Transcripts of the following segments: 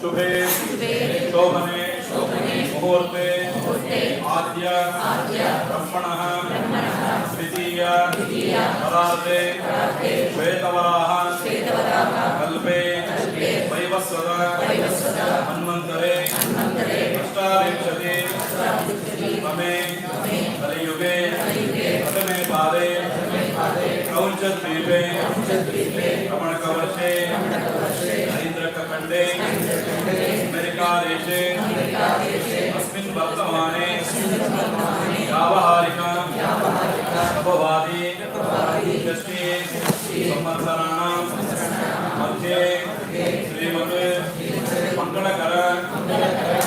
शुभे शोभने मुहूर्ते आद्य ब्रह्मणः द्वितीय परार्धे श्वेतवराह कल्पे वैवस्वत मन्वन्तरे अष्टाविंशति तमे कलियुगे प्रथमे पादे क्रौञ्चद्वीपे रमणकवर्षे हरिद्रकखण्डे अमेरिकादेशे अस्मिन् वर्तमाने व्यावहारिका अपवादी षष्ठी संवत्सराणां मध्ये श्रीमत् मङ्गलकर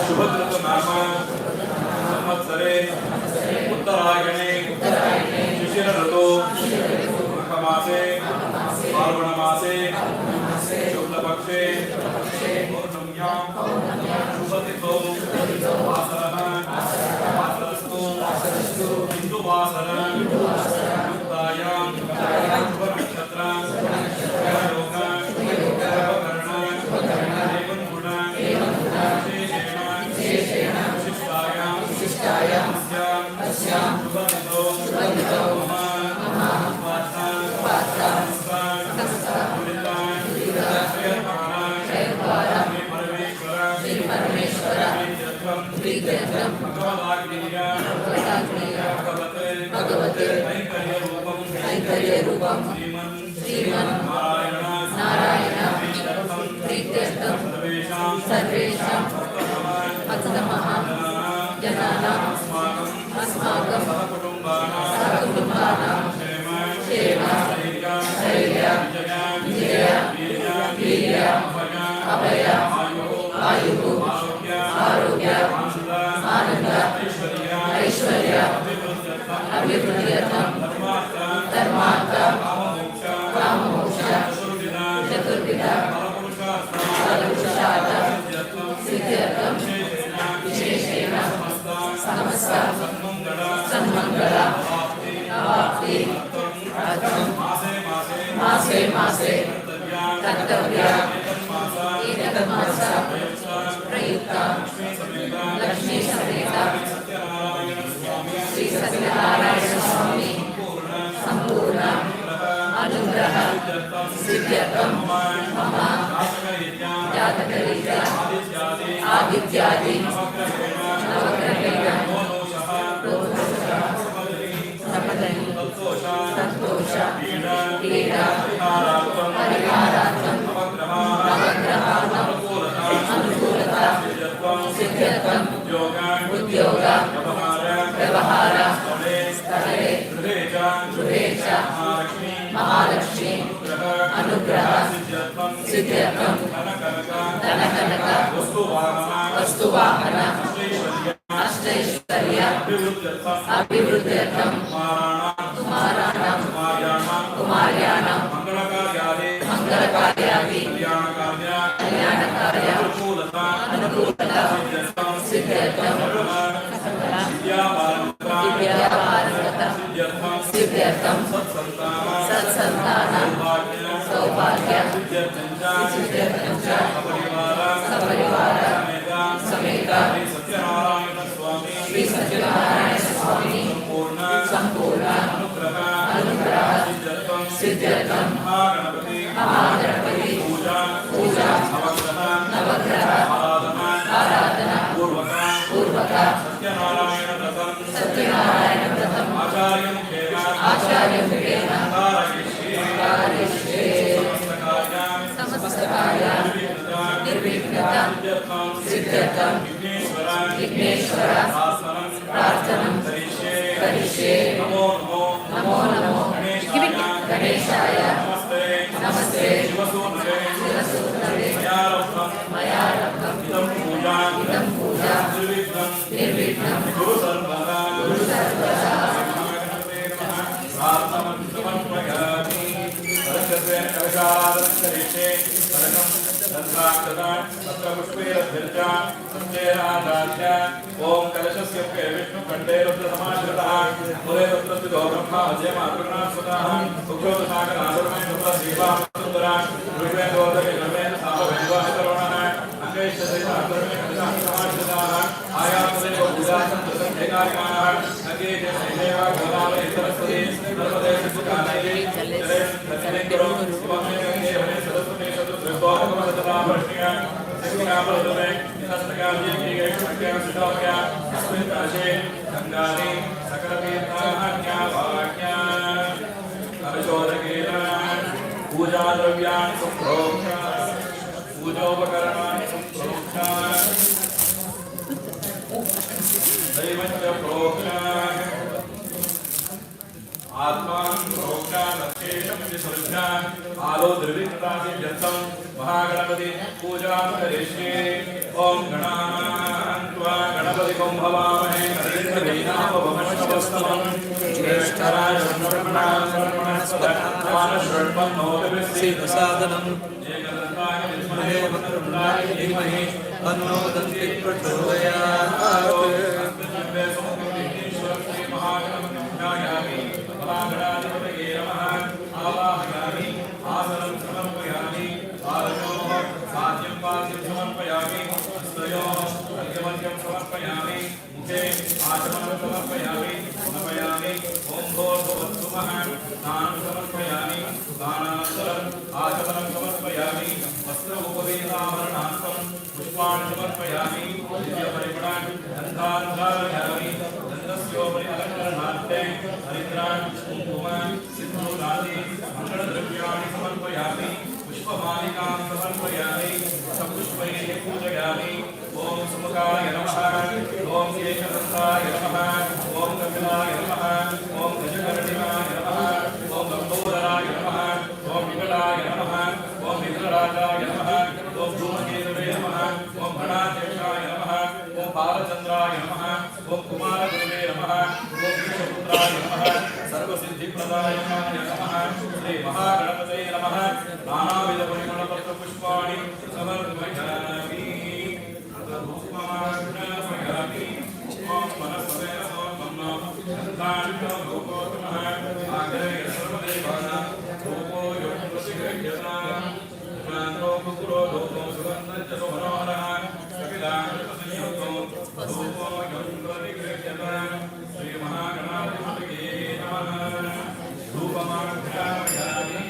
शुभऋतुनाम संवत्सरे उत्तरायणे शिशिर ऋतु माघमासे फाल्गुणमासे शुक्लपक्षे पौर्णम्यां शुभतिथौ वासरस्तु हिन्दुवासर युक्तायां शुभनक्षत्र योग उपकरण देवगुण विशेषेण विशिष्टायां अस्यां शुभतिथौ भगवते ऐकर्य रूपं श्रीमन् नारायण प्रीत्यर्थं सर्वेषां भक्तमः जनानां अस्माकं सहकुटुम्बानां क्षेम स्थैर्य विजय वीर्य अभय आयुः आरोग्य आनंद ऐश्वर्य अभिवृद्ध्यर्थं धर्मार्थ काममोक्ष चतुर्विध फलपुरुषार्थ सिद्ध्यर्थं विशेषेण समस्त सन्मंगल अवाप्ति मासे कर्तव्या एतन्मास प्रयुक्ता लक्ष्मी समेत श्री सत्यनारायण स्वामी संपूर्ण अनुग्रह सिद्ध्यर्थं मम जातकरीत्या आदित्यादि नवग्रहेण संतोष पीड़ा परिहारार्थं अनुकूलता सिद्ध्यर्थं उद्योग व्यवहार स्थले गृहे च महालक्ष्मी अनुग्रह सिद्ध्यर्थं धनकनक वस्तुवाहन अष्टैश्वर्य अभिवृद्ध्यर्थं कुमार्याणां मंगलकार्यादि कल्याणकार्य अनुकूलता सिद्ध्यर्थं सिद्ध्यर्थं सत्संतान सौभाग्य सिद्ध्यर्थं च सपरिवार समेत श्री सत्यनारायण स्वामी संपूर्ण अनुग्रह सिद्ध्यर्थं महागणपति पूजा नवग्रह आराधना पूर्वक सत्यनारायण व्रतम् आचार्यमुखेन कारयिष्ये समस्तकार्य निर्विघ्नता सिद्ध्यर्थं विघ्नेश्वर प्रार्थनं करिष्ये नमो गणेशाय नमस्ते शिवसूनवे मया रब्धं ओम कलशस्य विष्णु कंठे रुद्र समाश्रितः मूले रुद्र स्थितो ब्रह्मा मध्ये मातृगणास्पदः उक्षोदसागरासुरमय रुद्र देवा सुंदरा ऋग्वेद गोदके नवेद सामवेदवाहितरुणः अंगैश्चैतासुरमय कलशः समाश्रितः आयामदेव पूजासं कृतं एकारिकाः नगे देवा गोदावरी सरस्वती नर्मदे सिंधुकानये जले धनिकरो शिवमे गंगे हरे सरस्वती शतुर्भुजोपमदता वर्षिया सिंहकामलदमे हस्तकाम्ये के शक्तियां सिद्धोक्या अस्मिन् काशे गंगानि सकलतीर्थान्या भाग्या कलशोदकेन पूजाद्रव्याणि सम्प्रोक्ष्य पूजोपकरणानि सम्प्रोक्ष्य दैवस्य प्रोक्ष्य आत्मान प्रोक्ष्य लक्षेशमिति सर्वज्ञ आलो द्रविकृतादित्यर्थं महागणपति पूजा करिष्ये ओम गणान्त्वा गणपतिं भवामहे करिष्येनामवमश्वस्तमं ज्येष्ठराज ब्रह्मणस्पदानश्रवणोदविसीदसादनं एकदन्ताय विद्महे वक्रतुण्डाय धीमहि तन्नो दन्ति प्रचोदयात् महागणाधिपतये नमः आवाहयामि आसनं समर्पयामि आदयोः साध्यं पाद्यं समर्पयामि हस्तयोः अर्घ्यमर्घ्यं समर्पयामि मुखे आचमनं समर्पयामि नमयामि ॐ भोर्भुवत्सुमः स्नानं समर्पयामि स्नानानन्तरम् आचमनं समर्पयामि वस्त्रोपवीताभरणार्थं पुष्पाणि समर्पयामि दिव्यपरिमणान् गन्धान् धारयामि गन्धस्योपरि अलङ्करणार्थे हरिद्रान् कुङ्कुमान् सिन्दूरादि मङ्गलद्रव्याणि समर्पयामि पुष्पमालिकां समर्पयामि सपुष्पैः पूजयामि ॐ सुमुखाय नमः ॐ केशदन्ताय नमः ॐ कपिलाय नमः ॐ गजकर्णिकाय नमः ॐ लम्बोदराय नमः ॐ विकटाय नमः ॐ विघ्नराजाय नमः ॐ धूमकेतवे नमः ॐ गणाध्यक्षाय नमः ॐ बालचन्द्राय नमः ॐ कुमारगुरुवे नमः ॐ विष्णुपुत्राय नमः सर्वसिद्धिप्रदायकाय नमः श्री महागणपतये नमः नानाविधपरिमलपत्रपुष्पाणि समर्पयामि धूपमाग्रपयामि ॐ मनस्सवेन समर्पन्नो गन्धाढ्यो भूपोतमः आग्रय सर्वदेवानां धूपो यो प्रतिगृह्यताम् ो कुकुरो धूपो सुगन्धश्च सुमनोहरः कपिलाङ्गपतियोगो धूपो यं प्रतिगृह्यताम् श्रीमहागणाधिपतये नमः धूपमाघ्रापयामि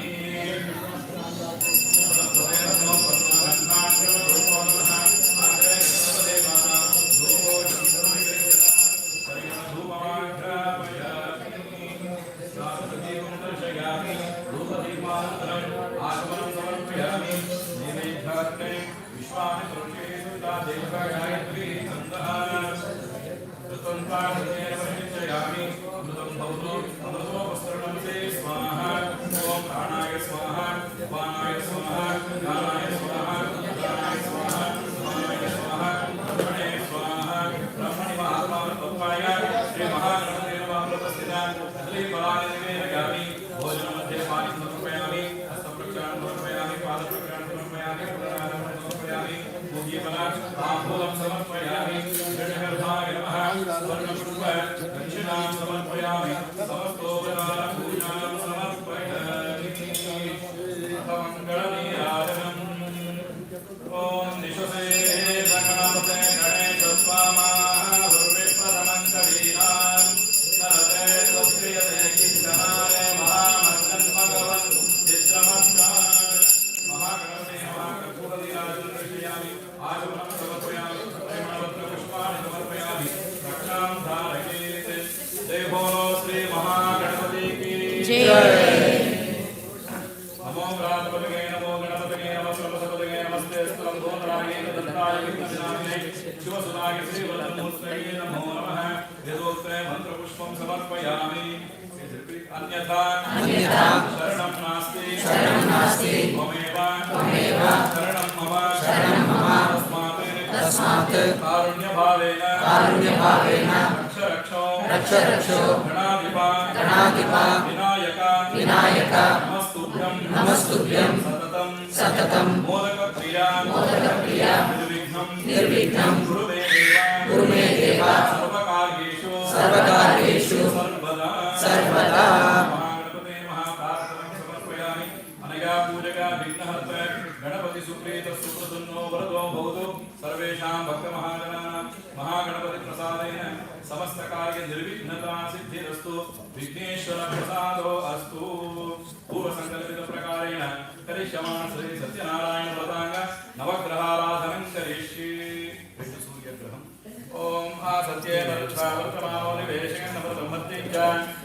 सततं मोदकप्रिया निर्विघ्नं कुरु मे देव सर्वकार्येषु सर्वदा महागणपते महाभारतं समर्पयामि अनया पूजका विघ्नहर्ता गणपति सुप्रीत सुप्रसन्नो वरदो भवतु सर्वेषां भक्तमहाजनानां महागणपति प्रसादेन समस्त कार्य निर्विघ्नता सिद्धिरस्तु विघ्नेश्वर प्रसादो अस्तु पूर्व संकल्पित प्रकारेण करिष्यमाण श्री सत्यनारायण व्रतांग नवग्रहाराधनं करिष्ये सूर्यग्रहम् ओम आ सत्येन निवेशेन नवसंवत्तिञ्च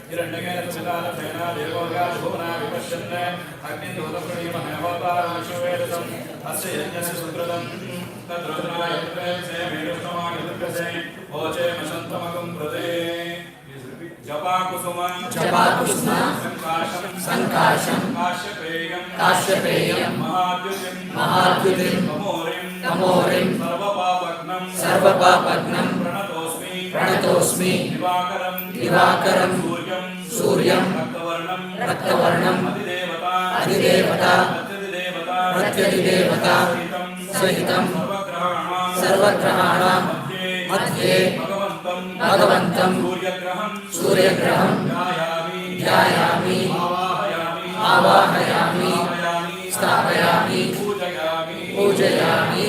हिरण्यकेन सुविदान सेना देवोगा भुवना विपश्यन् अग्निहोत्रप्रणीमहेहोतारं विश्ववेदसम् अस्य यज्ञस्य सुकृतं तद्रुद्राय प्रत्यक्षे मेरुष्टमागतस्य ओचे मशन्तमगं प्रदे जपाकुसुम संकाशं काश्यपेयं महाद्युतिं तमोरिं सर्वपापघ्नं प्रणतोऽस्मि दिवाकरं सूर्यं रक्तवर्णं अधिदेवता प्रत्यधिदेवता सहितं सर्वग्रहाणां मध्ये भगवन्तं सूर्यग्रहं ध्यायामि आवाहयामि स्थापयामि पूजयामि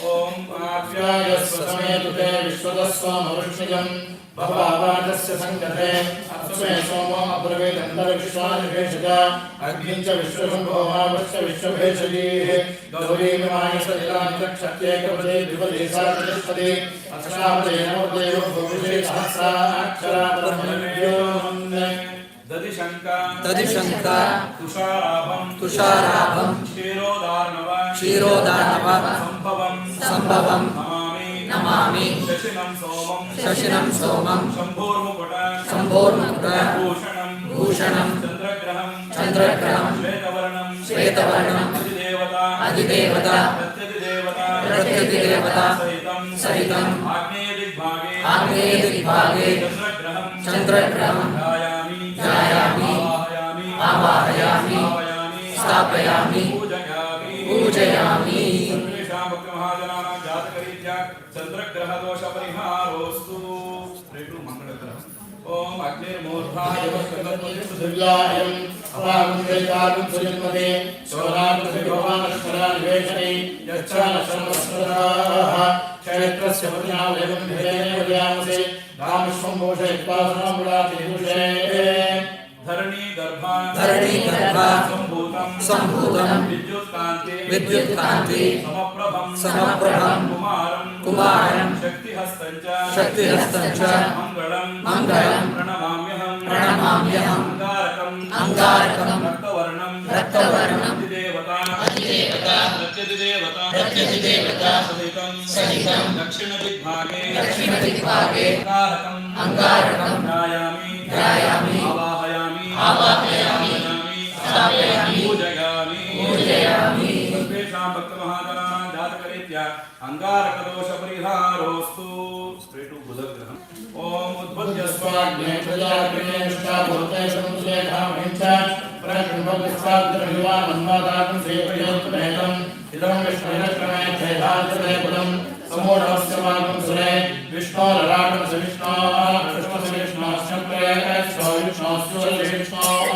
ओम आप्यायस्व समेतुते विश्वदस्वामरुष्यजं भवावादस्य संगते अस्मे सोमो अब्रवीदन्तर्विश्वानिवेशज अग्निं च विश्वशम्भोमावश्य विश्वभेषजीः गौरीमिमायसलिलानिचक्षत्येकपदे द्विपदे सातिष्ठति अक्षरापदेन उदेव भूषे सहस्राक्षरापरमन्योन् दधिशङ्का तुषाराभं क्षीरोदार्णव संभवं नमामि शशिनं सोमं शम्भोर्मुकुट भूषणं चन्द्रग्रहं श्वेतवर्णं अधिदेवता प्रत्यधिदेवता सहितं आग्नेयदिग्भागे चन्द्रग्रहं ध्यायामि आवाहयामि स्थापयामि पूजयामि चंद्रग्रह दोष परिहारोस्तु ओम अग्निर्मूर्धाय वस्कन्दर्पदिव्यायं अपागुंदेकागुं सुजन्मते शोराग्रभिभवानश्वरानिवेशने यच्छानश्रमस्मृताः क्षेत्रस्य पतिनावयं भेदेन वयामसे रामश्वं भूषयित्वासनामुरातिभूषे धरणी गर्भा संभूतं विद्युत्कान्ति समप्रभं कुमारं शक्तिहस्तं च मङ्गलं प्रणमाम्यहम् अंगारकं रक्तवर्णं अधिदेवता प्रत्यधिदेवता सहितं दक्षिणदिग्भागे अंगारकं ध्यायामि आवाहयामि स्थापयामि पूजयामि सर्वेषां भक्तमहाजनानां जातकरीत्या अंगारकदोष परिहारोस्तु बुधग्रहम् ओम उद्बुद्ध्य स्वाग्ने प्रजाग्ने निष्ठाभूते समुद्रेधामहिं च प्रकृम्भविस्वाद्रभिवामन्वादाकं सेवयोत्तमेतम् इदं विष्णुरक्रमे छेदान्तरेपदं समूढस्य वागं सुरे विष्णोरराटं स विष्णोः कृष्णस्य विष्णोश्चक्रे विष्णोस्य विष्णोः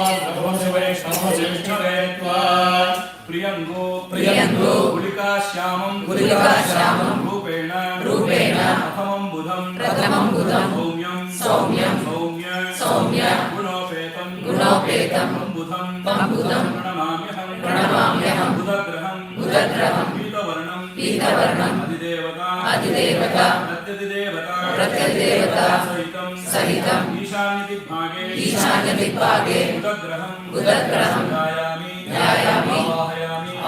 वैष्णवस्य विष्णवे त्वा प्रियंगो गुलिकाश्यामं रूपेण प्रथमं बुधं सौम्यं गुणोपेतं बुधं प्रणमाम्यहं बुधग्रहं पीतवर्णं अधिदेवता प्रत्यधिदेवता सहितं ईशान्यदिग्भागे बुधग्रहं ध्यायामि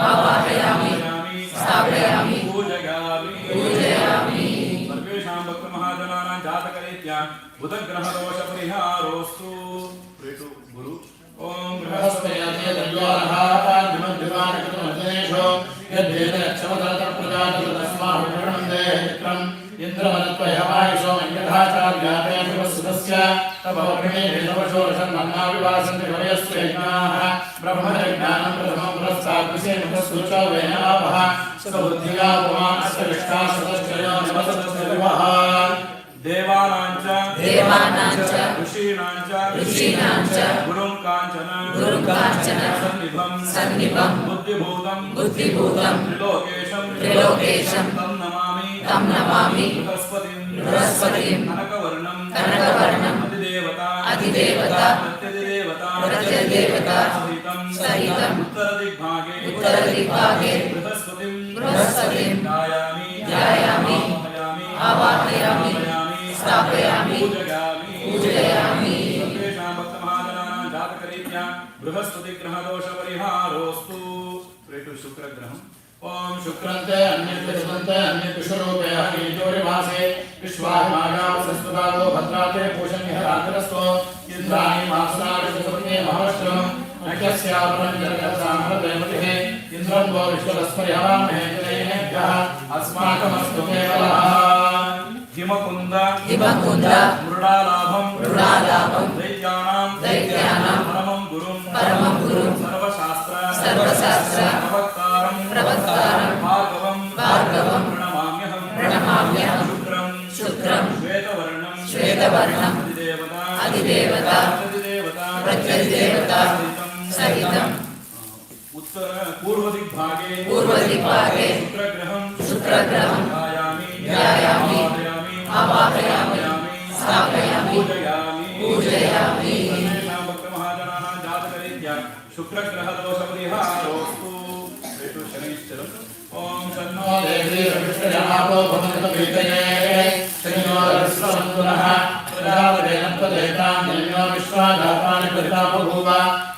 आवाहयामि स्थापयामि पूजयामि सर्वेषां भक्तमहाजनानां जातकरीत्या बुधग्रहदोष परिहारोस्तु गुरु ओम बृहस्पतये दद्वारहादिमद्दिवानकृतमर्दनेषु यद्वेद क्षमतरप्रजातस्माहुरणं देहित्रम् इन्द्रमनत्वयमायुषो मन्यथाचार्याते शिवसुतस्य तपोग्रहे वेदवशोरषन्मन्नाविवासन्ति कवयस्वेज्ञाः ब्रह्मज्ञानं प्रथमं पुरस्ताद्विषेमुखस्तुचो वेनावः स्वबुद्धिया पुमानस्तविष्टा सदश्चयो निवसतस्विवः देवानांच ऋषीणांच गुरुं कांचन सन्निभं बुद्धिभूतं त्रिलोकेशं तं नमामि बृहस्पतिं कनकवर्णं अधिदेवता प्रत्यधिदेवता सहितं उत्तरदिग्भागे बृहस्पतिं ध्यायामि आवाहयामि स्थापयामि पूजयामि सर्वेषां भक्तमहाजनानां जातकरीत्या बृहस्पति ग्रहदोष परिहारोस्तु प्रेतु शुक्रग्रहम् ओम शुक्रन्ते अन्यद्विषदन्ते अन्यद्विषरूपे हरिजोरिभासे विश्वाहिमागावसस्तुतादो भद्राते पूषण्यः रात्रस्तो इन्द्राणि मासनाविषसुपत्ने महर्षम् नख्यस्यापरञ्जरकसामरदेवतिः इन्द्रं वो विश्वरस्परिहवामहे जनेभ्यः अस्माकमस्तु केवलः हिमकुंद मृडालाभं दैत्यानां परमं गुरुं सर्वशास्त्र प्रवक्तारं भार्गवं प्रणमाम्यहं शुक्रं श्वेतवर्णं अधिदेवता प्रत्यधिदेवता सहितं उत्तर पूर्वदिग्भागे शुक्रग्रहं ध्यायामि आवाहयामि स्थापयामि पूजयामि सर्वेषां भक्तमहाजनानां जातकरीत्या शुक्रग्रहदोष परिहारोस्तु प्रेतु शनैश्चरम् ओम तन्नो देवी रविष्टयापो भवन्तु पीतये शनियो रविस्वन्दुनः प्रजापतेनत्वदेतां देव्यो विश्वाधातानि प्रतितापभूव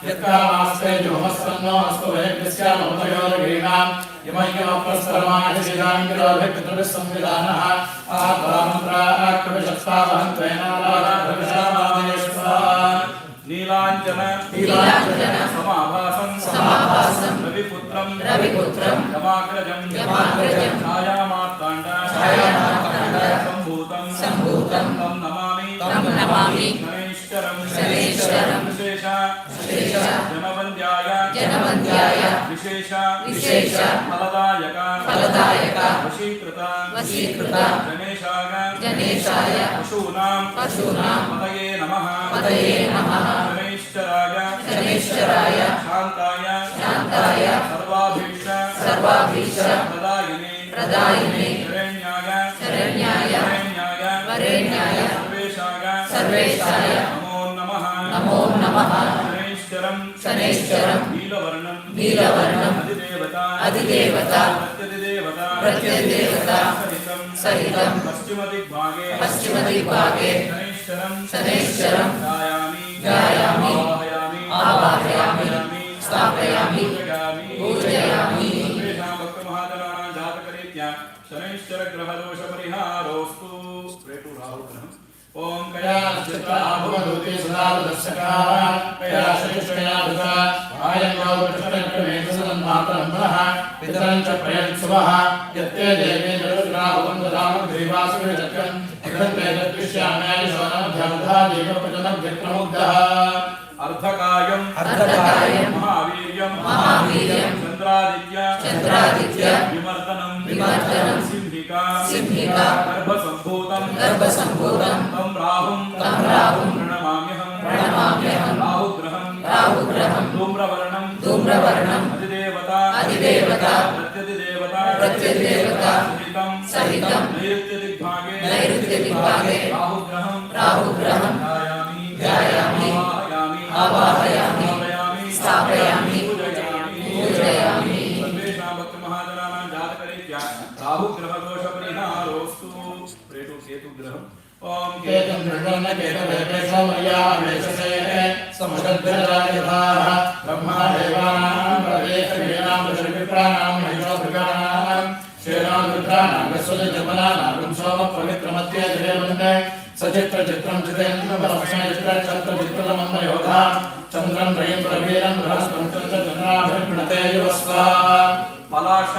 यत्कामास्ते जुहमस्तन्नो अस्तु वैद्यस्यामपयोर्गीणाम् यमयमप्रस्तरमाणि श्रीरामगिरोभिः संविधानः आत्मामन्त्राक्षविषत्सावहन्त्वेनाराधविषामादेश्वरान् नीलाञ्जन समाभासं रविपुत्रं यमाग्रजं छायामार्ताण्ड सम्भूतं तं नमामि शनैश्चरं विशेष जनवन्द्याय विशेष फलदायक वशीकृत गणेशाय पशूनां पतये नमः शनैश्चराय शान्ताय सर्वाभीष्ट प्रदायिने शरण्याय सर्वेशाय नमो नमः शनैश्चरं नीलवर्णं अधिदेवता प्रत्यधिदेवता सहितं पश्चिमदिग्भागे शनैश्चरं ध्यायामि आवाहयामि स्थापयामि पूजयामि सर्वेषां भक्तमहाजनानां जातकरीत्या शनैश्चर ग्रहदोष परिहारोस्तु प्रेतु राहुग्रहम् ओम कयाश्चित्राभुवदूते सदादर्शकाः कयाश्रेष्ठयाधुता आयन्यो वृक्षणक्रमेतसन्मातरं पुनः पितरं च प्रयत्सुवः यत्ते देवे जगद्राहुवन्ददामग्रीवासुविचक्रम् इदन्ते तद्विष्याम्यादिशोनमध्यबुधा देवप्रजनव्यक्रमुग्धः अर्धकायं महावीर्यं चन्द्रादित्य विमर्दनं सिंहिका गर्भसम्भूतं तं राहुं प्रणमाम्यहं राहुग्रहं धूम्रवर्णं अधिदेवता प्रत्यधिदेवता सहितं नैऋत्यदिग्भागे राहुग्रहं ध्यायामि आवाहयामि स्थापयामि पूजयामि सर्वेषां भक्तमहाजनानां जातकरीत्या राहुग्रहदोष परिहारोस्तु प्रेतु केतुग्रहम् ओम केतं गृह्णकेतवेशो मर्यावेशसे समशद्भरायथाः ब्रह्मादेवानां प्रवेशवीनां ऋषिविप्राणां महिषोभृगाणां शेनादृत्राणां गस्वजपनानां सोमपवित्रमत्ये जयवन्दे सचित्रचित्रं चितेन्द्रपरमक्षणचित्रक्षत्रचित्रमन्दयोधा चन्द्रं रयं प्रवीरं बृहस्पतिचन्द्रचन्द्राभिर्गृणते युवस्वा पलाश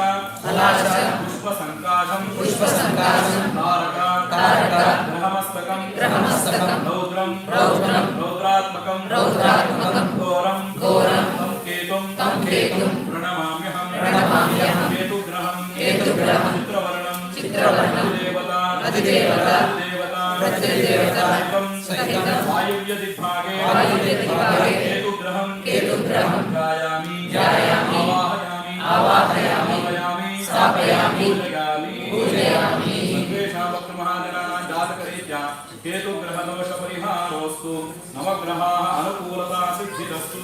पुष्पसङ्काशं तारक ग्रहमस्तकं रौद्रात्मकं घोरं तं केतुं प्रणमाम्यहं केतुग्रहं चित्रवर्णं अधिदेवता सहितं वायुव्यदिग्भागे केतुग्रहं ध्यायामि आवाहयामि स्थापयामि पूजयामि सर्वेषां वक्रमहाजनानां जातकरीत्या केतुग्रहदोषपरिहारोऽस्तु नवग्रहाः अनुकूलता सिद्धिरस्तु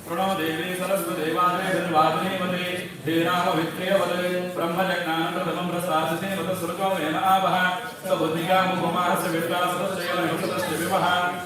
प्रणो देवी सरस्वदेवादे धन्वादनेवते धेनामभित्र्यवदे ब्रह्मजज्ञानप्रथमं प्रसादसे वद सुरगोमेन आवह सबुद्धिकामुपमास्य विश्वासतश्चैलयुक्तस्य विवह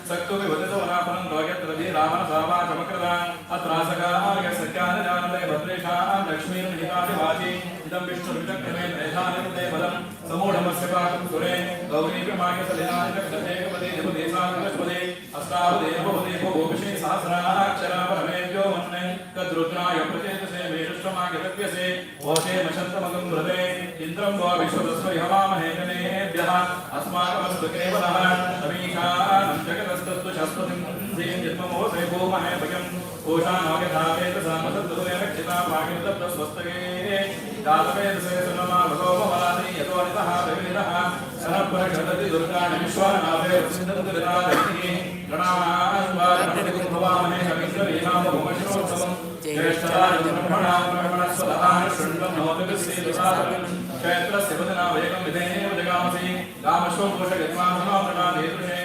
सक्तुविवदितवनापनं रोगत्र धीरामनसावाचमकृता अत्रासकाय सत्यानजानते भद्रेशां लक्ष्मीर्निहितादिवाची इदं विष्णुर्विचक्रमे मेधानिपते बलं समूढमस्य पाकं सुरे गौरीप्रमायसलिनानिकक्षतेकपदे निपदेशानिकपदे अष्टावदेवपदे भोगोपिषे सहस्राक्षरा परमेभ्यो मन्ये तद्रुद्राय प्रचेतसे मेरुष्टमागिरव्यसे ओषे मशन्तमगं हृदे इन्द्रं वो विश्वतस्व हवामहे जनेभ्यः अस्माकमस्तु केवलः तमीशानं जगतस्तस्तु शाश्वतीं श्रीं जन्ममोसे भूमहे भयम् ओषानोगधावेतसामसद्दुरेरक्षिता भागिर्दत्तस्वस्तये जातवेदसे सुनमा भगवमलानि यतोनितः देवीनः सनपरिषदति दुर्गाणि विश्वानावे वसिन्दन्तरितादयिः गणानां भवामहे कविन्द्रवीणामभुमश्रोत्सवम् ज्येष्ठराजं ब्रह्मणां शृण्वन्नोतिभिस्सीदुसादकं क्षेत्रस्य वदनावेगं विधेनेव जगामसि रामश्वकोशयत्वामृणादेतृषे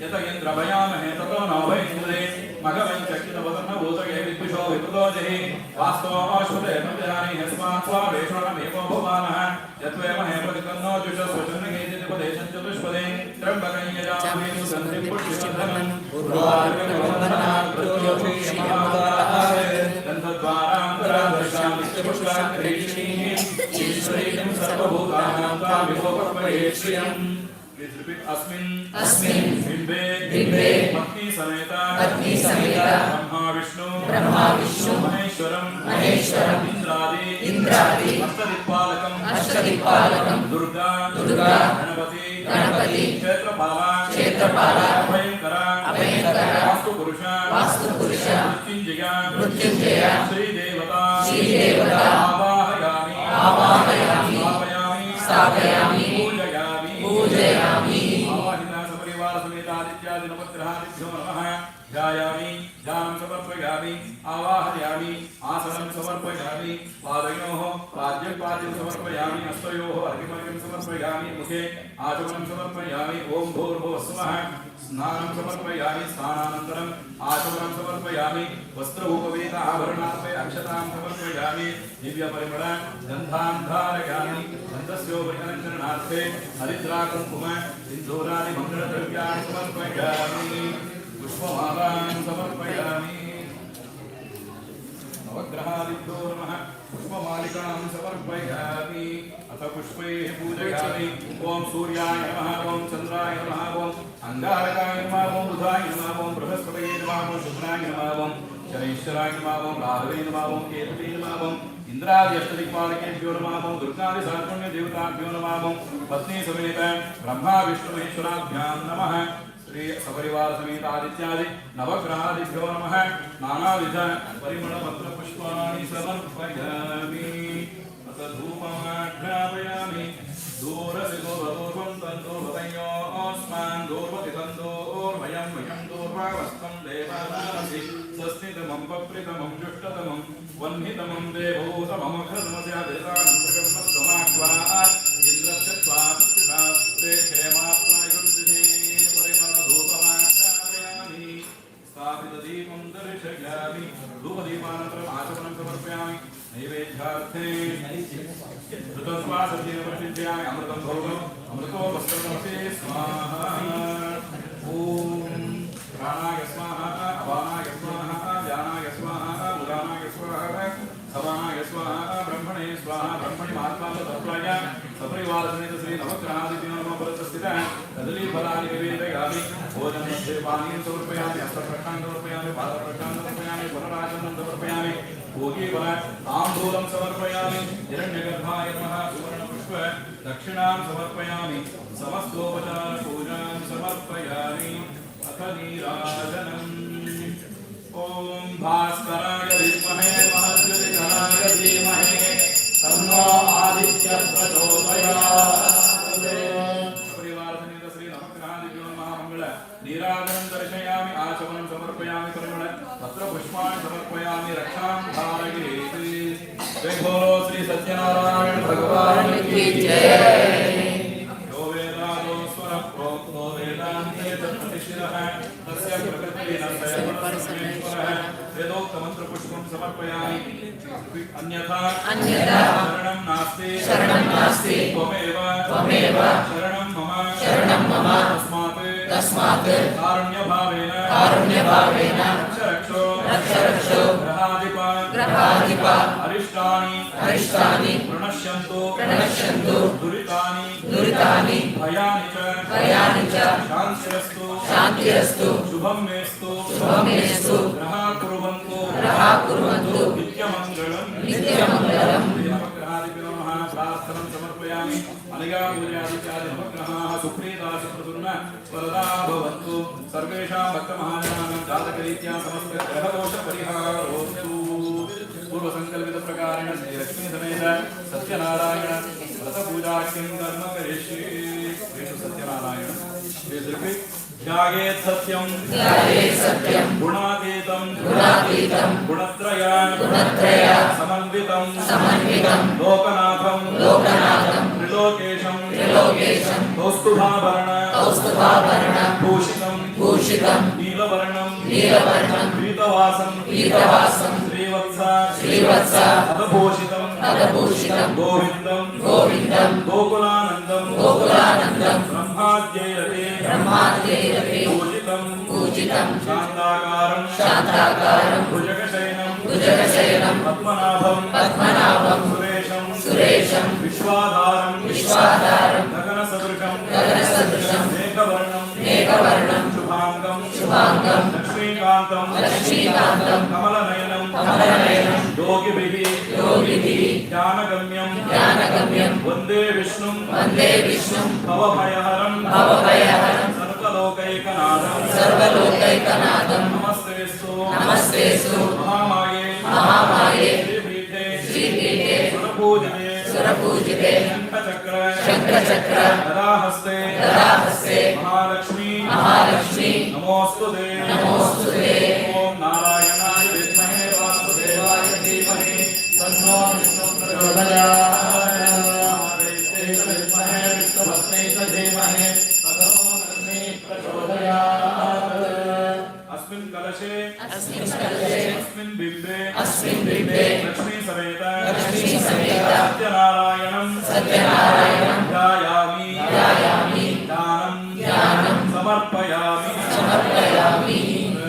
यत इन्द्रभयामहे ततो नो वैन्द्रे मघवञ्चकितवदनभूतये विद्विषो विपुदोजहि वास्तवोऽश्वते प्रजानि यस्मात् स्वावेषणमेवो भवानः यत्वेमहे प्रतिपन्नो जुषस्वचन्नगेतिपदेशं चतुष्पदे त्र्यम्बकं यजामहे सुगन्धिं पुष्टिवर्धनम् उर्वारुकवन्दनात् गन्धद्वारान्तरादर्शां नित्यपुष्टां क्रीडीः ईश्वरीं सर्वभूतानां त्वामिहोपक्वये श्रियम् अस्मिन् बिम्बे पत्नी समेत ब्रह्मा विष्णु महेश्वरम् इंद्रादि अष्टदिक्पालकं दुर्गा गणपति क्षेत्रपाला अभयंकरा वास्तुपुरुष मृत्युंजय श्रीदेवता आवाहयामि स्थापयामि पूजयामि आवाहिना सपरिवार समेत आदित्यादि नवग्रहादिभ्यो नमः ध्यायामि ध्यानं समर्पयामि आवाहयामि आसनं समर्पयामि पादयोः पाद्यं समर्पयामि हस्तयोः अर्घ्यमर्घ्यं समर्पयामि मुखे आचमनं समर्पयामि ॐ भूर्भुवः स्वः स्नानं समर्पयामि स्नानानन्तरम् आचमनं समर्पयामि वस्त्रोपवेत आभरणार्पे अक्षतां समर्पयामि दिव्यपरिमळ गन्धान् धारयामि गन्धस्योपरिकरञ्जनार्थे हरिद्राकुङ्कुम सिन्दूरादि मङ्गलद्रव्याणि समर्पयामि पुष्पमालां समर्पयामि नवग्रहादिभ्यो नमः पुष्पमालिकां समर्पयामि अथ पुष्पैः पूजयामि ॐ सूर्याय नमः ॐ चन्द्राय नमः ॐ अङ्गारकाय नमः ॐ बुधाय नमः ॐ बृहस्पतये नमः ॐ शुक्राय नमः ॐ शनैश्वराय नमः ॐ राहवे नमः ॐ केतवे नमः ॐ इंद्रादि अष्टदिक्पालकेभ्यो नमः ॐ दुर्गादि सहस्रपुण्यदेवताभ्यो नमः ॐ पत्नी समेत ब्रह्मा विष्णु महेश्वराभ्यां नमः श्री सपरिवार समेत आदित्यादि नवग्रहादिभ्यो नमः नानाविध परिमलपत्र पुष्पाणि समर्पयामि अथ धूपमाघ्रापयामि दूरसि दूरदूर्वं तन्तोर्वतयोऽस्मान् दूर्वति तन्तोर्वयं वयं दूर्वावस्तं देवानामसि स्वस्तितमं पप्रितमं जुष्टतमं वह्नितमं देवभूतममखर्मस्यादेशान्तर्गतमस्तमाक्वात् इन्द्रस्य स्वात्तिशास्त्रे क्षेमात्मायुर्दिने परिमलधूपमाघ्रापयामि स्थापितदीपं दर्शयामि धूपदीपानन्तरम् आचमनं समर्पयामि नैवेद्यार्थे ऋतस्वासत्येन प्रचिन्तयामि अमृतं भोगम् अमृतो वस्त्रमसि स्वाहा ॐ प्राणाय स्वाहा अपानाय स्वाहा व्यानाय स्वाहा उदानाय स्वाहा सवानाय स्वाहा ब्रह्मणे स्वाहा ब्रह्मणि महात्माय सपरिवार समेत श्री नवग्रहादिभ्यो नमः परतस्थितः कदलीफलानि निवेदयामि भोजनमध्ये पानीयं समर्पयामि हस्तप्रक्षालनं समर्पयामि पादप्रक्षालनं समर्पयामि पुनराचमनं समर्पयामि भोगीफल ताम्बूलं समर्पयामि हिरण्यगर्भाय नमः सुवर्णपुष्प दक्षिणां समर्पयामि समस्तोपचार पूजां समर्पयामि हस्तनीराजनम् ओम भास्कराय विद्महे महद्युतिधराय धीमहि तन्नो आदित्यः प्रचोदयात्। परिवार समेत श्री नवग्रहादिभ्यो महामंगल नीराजनं दर्शयामि आचमनं समर्पयामि परिमल पत्र पुष्पाणि समर्पयामि रक्षां धारयेति। जय बोलो श्री सत्यनारायण भगवान की जय। यो वेदादो स्वरः प्रोक्तो वेदान्ते तत्प्रतिष्ठितः तस्य प्रकृतिः न स्वयं वेदोक्तमन्त्रपुष्पं समर्पयामि अन्यथा शरणं नास्ति त्वमेव शरणं मम तस्मात् कारुण्यभावेन रक्ष ग्रहाधिप अरिष्टानि प्रणश्यन्तु दुरितानि भयानि च शान्तिरस्तु शुभं मेस्तु ग्रहा कुर्वन्तु नित्यमङ्गलम्। नवग्रहादिभ्यो नमः प्रार्थनं समर्पयामि अनया पूजादित्यादि नवग्रहाः सुप्रीतासुप्रसन्न वरदा भवन्तु। सर्वेषां भक्तमहाजनानां जातकरीत्या समस्त ग्रहदोषपरिहारोऽस्तु। पूर्वसङ्कल्पितप्रकारेण श्रीलक्ष्मी समेत सत्यनारायण व्रतपूजाख्यं कर्म करिष्ये। सत्यनारायण ध्यायेत् सत्यं गुणातीतं गुणत्रय समन्वितं लोकनाथं त्रिलोकेशं कौस्तुभाभरण भूषितं नीलवर्णं पीतवासं श्रीवत्स अदभूषितं गोविन्दं गोकुलानन्दं ब्रह्माद्यैरते पूजितं शान्ताकारं भुजगशयनं पद्मनाभं सुरेशं विश्वाधारं गगनसदृशं मेघवर्णं शुभांगं लक्ष्मीकान्तं कमलनयनं योगिभिः ज्ञानगम्यं वन्दे विष्णुं भवभयहरं सर्वलोकैकनाथं नमस्तेस्तु महामाये श्रीपीठे सुरपूजिते शङ्खचक्र गदाहस्ते महालक्ष्मी नमोस्तुते। ओम नारायणाय विद्महे वासुदेवाय धीमहि तन्नो विष्णुः प्रचोदयात्। विद्महे विष्णुभक्त्यै च धीमहि तन्नो लक्ष्मीः प्रचोदयात्। अस्मिन् कलशे अस्मिन् बिम्बे लक्ष्मी समेत सत्यनारायणं ध्यायामि दानं समर्पयामि।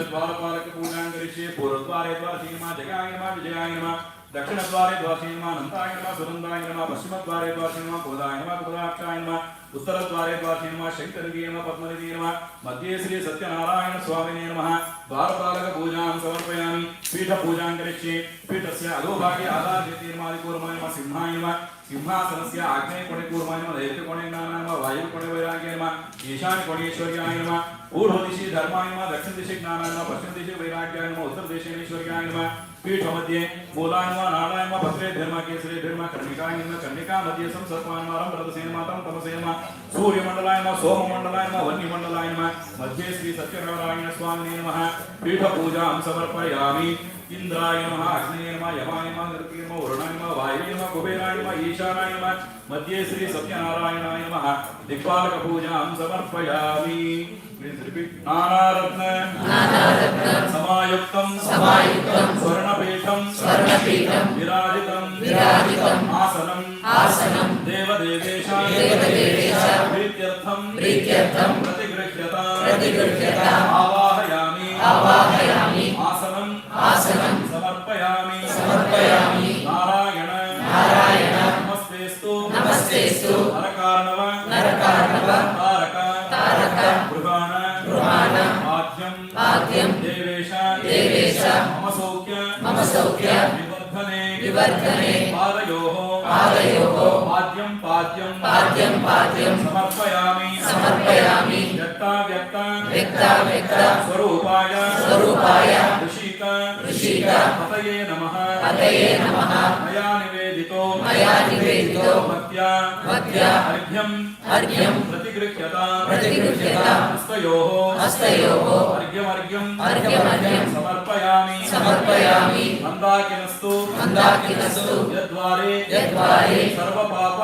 द्वारपालक पूजां करिष्ये। पूर्वद्वारे द्वारशीलमा जगाय नमः विजयाय नमः दक्षिणद्वारे द्वारशीलमा अनन्ताय नमः सुनन्दाय नमः पश्चिमद्वारे द्वारशीलमा बोधाय नमः कुबराक्षाय नमः उत्तरद्वारे द्वारशीलमा शङ्करगिरे नमः पद्मनिधे नमः मध्ये श्री सत्यनारायण स्वामिने नमः। द्वारपालक पूजां समर्पयामि। पीठ पूजां करिष्ये। पीठस्य अधोभागे आधारनिर्मादिकूर्माय नमः सिंहाय नमः सिंहासनस्य आग्नेयकोणे नमः दैत्यकोणे ज्ञानाय नमः वायुकोणे वैराग्याय नमः ईशानकोणेश्वर्याय नमः पूर्वदिशि धर्माय नमः दक्षिणदिशि ज्ञानाय नमः पश्चिमदिशि वैराग्याय नमः उत्तरदिशि ऐश्वर्याय नमः। पीठमध्ये मूलाय नमः नाराय नमः भद्रेभ्यर्म केसरेभ्यर्म कर्णिकाय नमः कर्णिका मध्ये संसर्पाय नमः रमरतसेन मातं तमसे नमः सूर्यमण्डलाय नमः सोममण्डलाय नमः वह्निमण्डलाय नमः मध्ये श्री सत्यनारायण स्वामिने नमः। पीठपूजां समर्पयामि। इंद्राय नमः अग्नये नमः यमाय नमः गरुडाय नमः वरुणाय नमः वायुवे नमः कुबेराय नमः ईशानाय नमः मध्ये श्री सत्यनारायणाय नमः। दिक्पालक पूजां समर्पयामि। नानारत्न समायुक्तं स्वर्णपीठं विराजितं आसनं देवदेवेशा प्रीत्यर्थं प्रतिगृह्यता आवाहयामि आसनं समर्पयामि। नारायण नमस्तेस्तु नरकार्णव तारक गृहाण आद्यं देवेश मम सौख्य विवर्धने पादयोः पाद्यं समर्पयामि। व्यक्ताव्यक्त स्वरूपाय ऋषिक पतये नमः मया निवेदितो भक्त्या अर्घ्यं प्रतिगृह्यताम् हस्तयोः अर्घ्यमर्घ्यं समर्पयामि मन्दाकिनस्तु यद्वारे सर्वपाप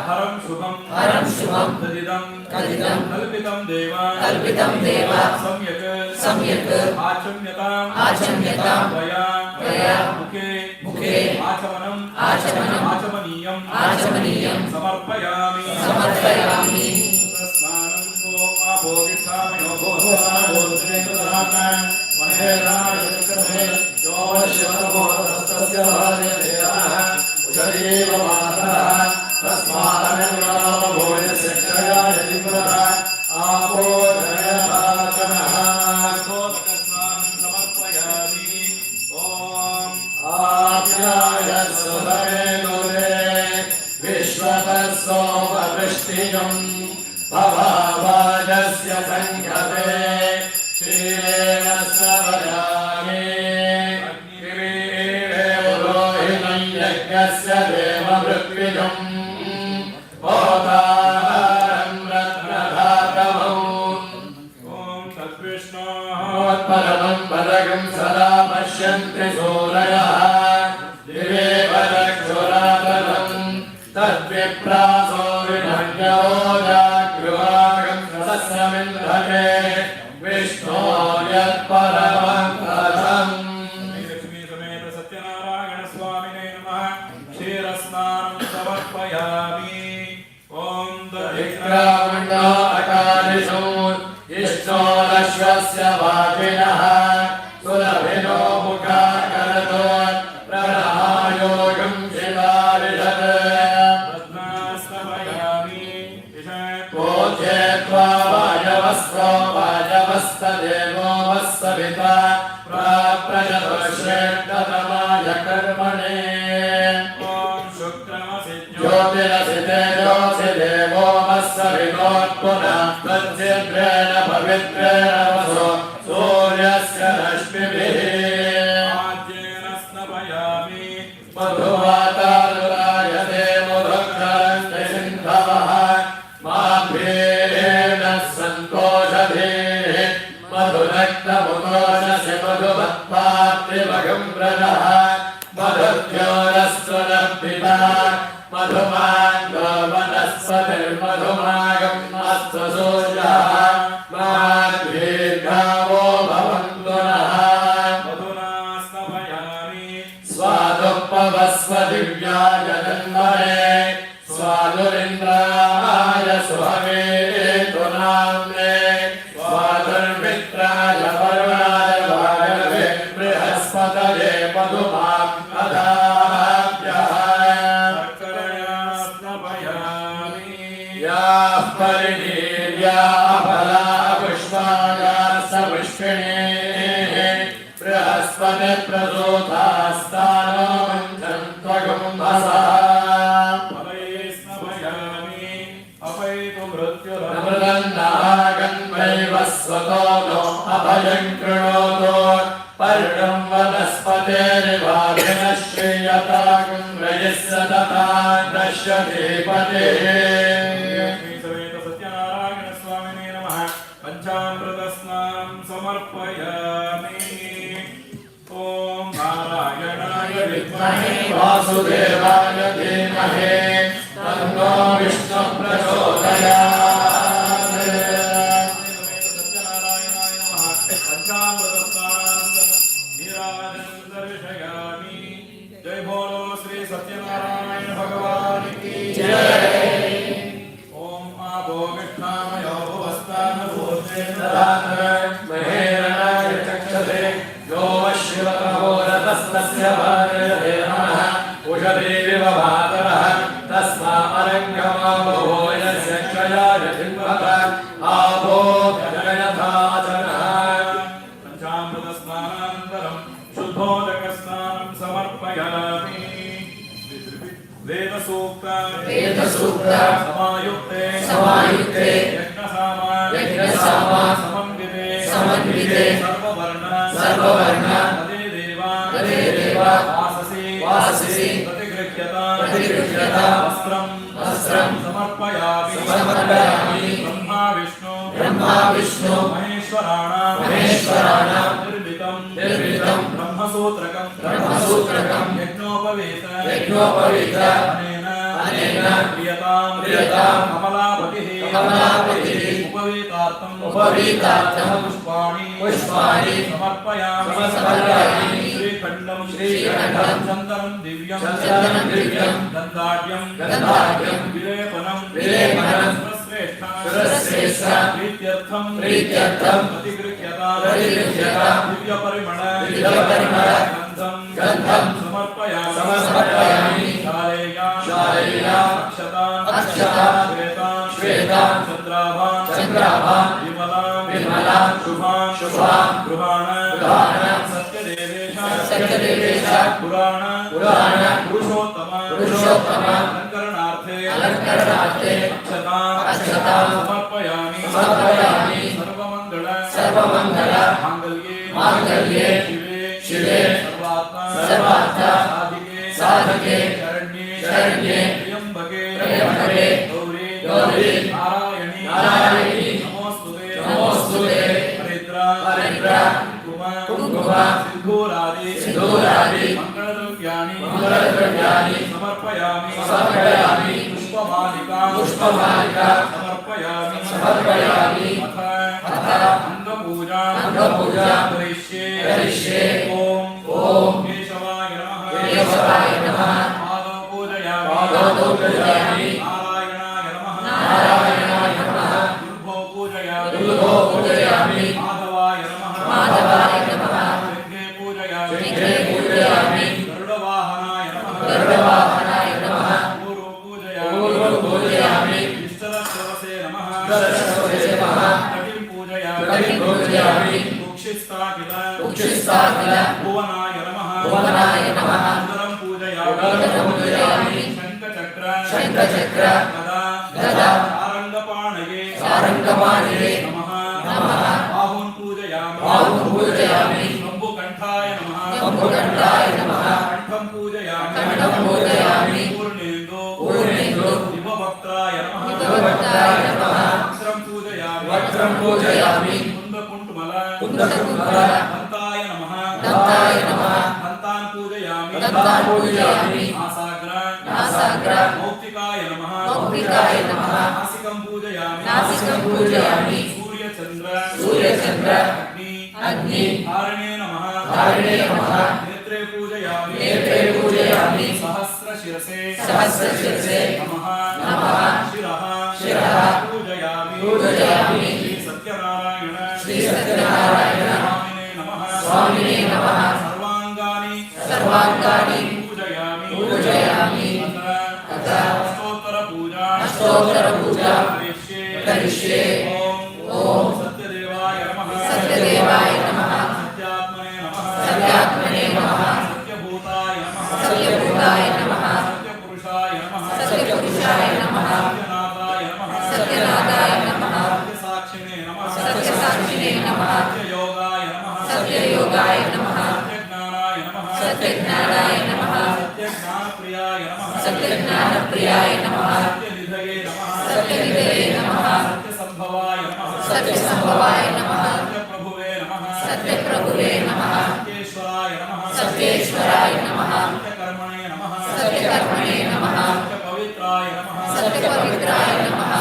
हरं शुभं तदिदं कल्पितं देव सम्यक् आचम्यतां त्वया मुखे आचमनीयं समर्पयामि स्नानं आपोगिष्ठामयो भवावाजस्य संघते क्षीरेण सवयामि पुरोहितं यज्ञस्य देवमृत्विजम् होतारं रत्नधातमम् परमं पदकं सदा पश्यन्ति सूरयः दिवे पदक्षुरातलं तद्विप्रासो विभज्ञोजाग्रवागं सस्यमिन्द्रके विष्णो यत्परमं पदम् लक्ष्मी समेत सत्यनारायण स्वामिने नमः क्षीरस्नानं समर्पयामि ॐ विक्रामण्डो अकालिषु इष्टो रश्वस्य वाजिनः सुलभिनो मुखाकरतो प्रणहायोगं शिवारिषत् वाजवस्तदेवो वस्सविता प्राप्रजतश्रेष्ठतमाय कर्मणे ज्योतिरसिते ज्योति देवो वस्सवितोत्पुनः तच्छिद्रेण पवित्रेण वसो सूर्यस्य रश्मिभिः मधुवातारुरायते मुदुक्षरन्ति सिन्धवः माभ्येन सन्तोषधेः मधुरक्तमुदोषसि मधुमत्पात्रिमगं व्रजः मधुद्योरस्वरपिता मधुमाङ्गो वनस्पतिर्मधुमागम् अस्तु सूर्यः माद्भिर्गावो भवन्तु नः स्वादुपवस्व दिव्याय जन्मने स्वादुरिन्द्राय सुहवे तु नाम्ने स्वादुर्मित्राय वरुणाय भागवे बृहस्पतये मधुमाम् अदाभ्यः याः परिणीर्याः फला पुष्पायाः सपुष्पिणीः बृहस्पति प्रसूतास्तानो मञ्चं त्वगुम्भसः अमृतन्नागन्वैव स्वतो नो अभयं कृणोतु पर्णं वनस्पतेरिवाभिनः श्रीयतागुं रयस्य तथा नश्यते पतिः सत्यनारायण स्वामिने नमः पञ्चामृतस्नानं समर्पयामि ॐ नारायणाय विद्महे वासुदेवाय धीमहि तन्नो विष्णुः प्रचोदयात् सत्यनारायणाय नमः पञ्चामृतस्नानं नीराजनं दर्शयामि जय बोलो श्री सत्यनारायण भगवान की जय ॐ आपो विष्णामयो महेरणाय चक्षसे यो शिवतमो रतस्तस्य भार्यते नमः उषदेव भातरः तस्मामरङ्गमावो यस्य क्षयाय जिह्वः आपो गजयथाचनः पञ्चामृतस्नानानन्तरं शुद्धोदकस्नानं समर्पयामि वेदसूक्त समायुक्ते यज्ञसामा समन्विते सर्ववर्ण तदे देव वाससि प्रतिगृह्यता वस्त्रं समर्पयामि ब्रह्मा विष्णु महेश्वराणां निर्मितं ब्रह्मसूत्रकं यज्ञोपवीत अनेन प्रियतां कमलापतिः उपवीतार्थं पुष्पाणि समर्पयामि श्रीखण्डं चन्दनं दिव्यं गन्धाढ्यं विलेपनं सुरश्रेष्ठा प्रीत्यर्थं प्रतिगृह्यता दिव्यपरिमळ गन्धं समर्पयामि शालेया अक्षतां श्वेतां चन्द्राभां विमलां शुभां गृहाण सत्यदेवेश पुराण पुरुषोत्तम अलङ्करणार्थे अक्षतां समर्पयामि सर्वमङ्गल माङ्गल्ये शिवे सर्वार्थ साधिके शरण्ये त्र्यम्बके गौरी नारायणी नमोस्तुते हरिद्रा कुङ्कुम सिन्दूरादि मङ्गलद्रव्याणि समर्पयामि पुष्पमालिका समर्पयामि अथ अङ्गपूजा करिष्ये ॐ केशवाय नमः पादौ पूजयामि नारायणाय नमः दुर्भो पूजयामि माधवाय नमः शृङ्गे पूजयामि गरुडवाहनाय नमः पूर्वं पूजयामि विष्टरश्रवसे नमः कटिं पूजयामि उक्षिस्ताकिल भुवनाय नमः उदरं पूजयामि शङ्खचक्र गदा सारङ्गपाणये नमः बाहून् पूजयामि शम्भुकण्ठाय नमः कण्ठं पूजयामि पूर्णेन्दु दिववक्त्राय नमः वक्त्रं पूजयामि कुन्दकुण्डल दन्ताय नमः दन्तान् पूजयामि नासाग्र मौक्तिकाय नमः नासिकं पूजयामि सूर्यचन्द्र अग्नि धारिणे नमः नेत्रे पूजयामि सहस्रशिरसे नमः शिरः पूजयामि श्री सत्यनारायण स्वामिने नमः सर्वाङ्गानि पूजयामि अथ अष्टोत्तर पूजा करिष्ये ॐ सत्यदेवाय नमः सत्यात्मने नमः सत्यभूताय नमः सत्यपुरुषाय नमः सत्यनाथाय नमः सत्यसाक्षिणे नमः सत्ययोगाय नमः सत्यज्ञानाय नमः सत्यज्ञानप्रियाय नमः सत्यनिधये नमः सत्यसम्भवाय नमः सत्यप्रभुवे नमः सत्येश्वराय नमः सत्यकर्मणे नमः सत्यपवित्राय नमः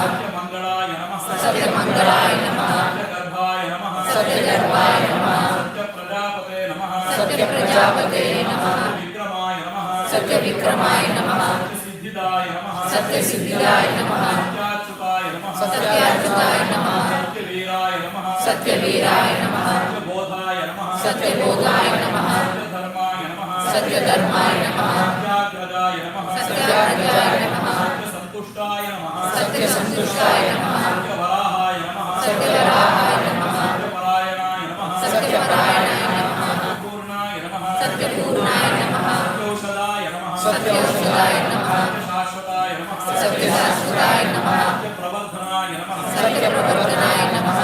सत्यमङ्गलाय नमः सत्यगर्भाय नमः सत्यप्रजापते नमः सत्यविक्रमाय नमः सत्यसिद्धिदाय नमः सत्याच्युताय नमः सत्यवीराय नमः सत्यबोधाय नमः सत्यधर्माय नमः सत्याग्रजाय नमः सत्यसन्तुष्टाय नमः सत्यवराहाय नमः सत्यपरायणाय नमः सत्यपूर्णाय नमः सत्यौषधाय नमः सत्यशाश्वताय नमः सत्यप्रवर्धनाय नमः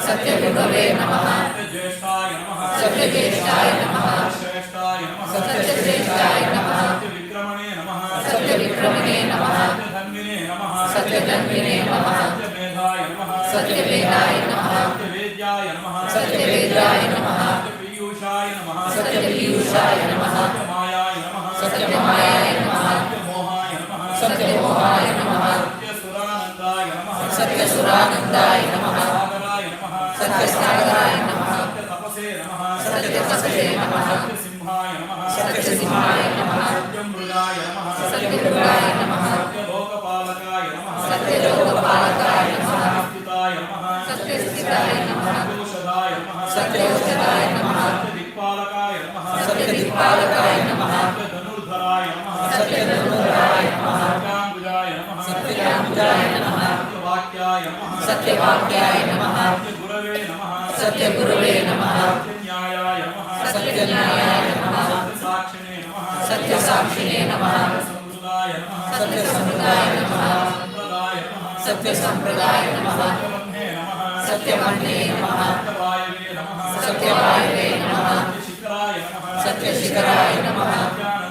सत्यगुरवे नमः सत्यज्येष्ठाय नमः सत्यज्येष्ठाय नमः सत्यश्रेष्ठाय नमः सत्यश्रेष्ठाय नमः सत्यविक्रमणे नमः सत्यविक्रमणे नमः सत्यधन्विने नमः सत्यधन्विने नमः सत्यमेधाय नमः सत्यवेदाय नमः सत्यवेद्याय नमः सत्यवेद्याय नमः सत्यपीयूषाय नमः सत्यपीयूषाय नमः सत्यमायाय नमः सत्यमायाय नमः सत्यमोहाय नमः सत्यमोहाय नमः सत्यसुरानन्दाय नमः सत्यसुरानन्दाय नमः सागराय नमः सत्यसागराय नमः सत्यतपसे नमः सत्यतपसे नमः सत्यसिंहाय नमः सत्यसिंहाय नमः सत्यमृगाय नमः सत्यमृगाय नमः सत्यलोकपालकाय नमः सत्यलोकपालकाय नमः सत्यस्थिताय नमः सत्यस्थिताय नमः सत्यौषधाय नमः सत्यौषधाय नमः सत्यदिक्पालकाय नमः सत्यदिक्पालकाय नमः सत्यधनुर्धराय नमः सत्यधनुर्धराय नमः सत्याम्बुजाय नमः सत्याम्बुजाय नमः सत्यवाक्याय नमः सत्यवाक्याय नमः सत्यगुरवे नमः सत्यगुरवे नमः सत्यन्यायाय नमः सत्यन्यायाय नमः सत्यसाक्षिणे नमः सत्यसाक्षिणे नमः सत्यसम्प्रदाय नमः सत्यसम्प्रदाय नमः सम्प्रदाय नमः सत्यसम्प्रदाय नमः सत्यवह्ने नमः सत्यवह्ने नमः सत्यवायवे नमः सत्यवायवे नमः सत्यशिखराय नमः सत्यशिखराय नमः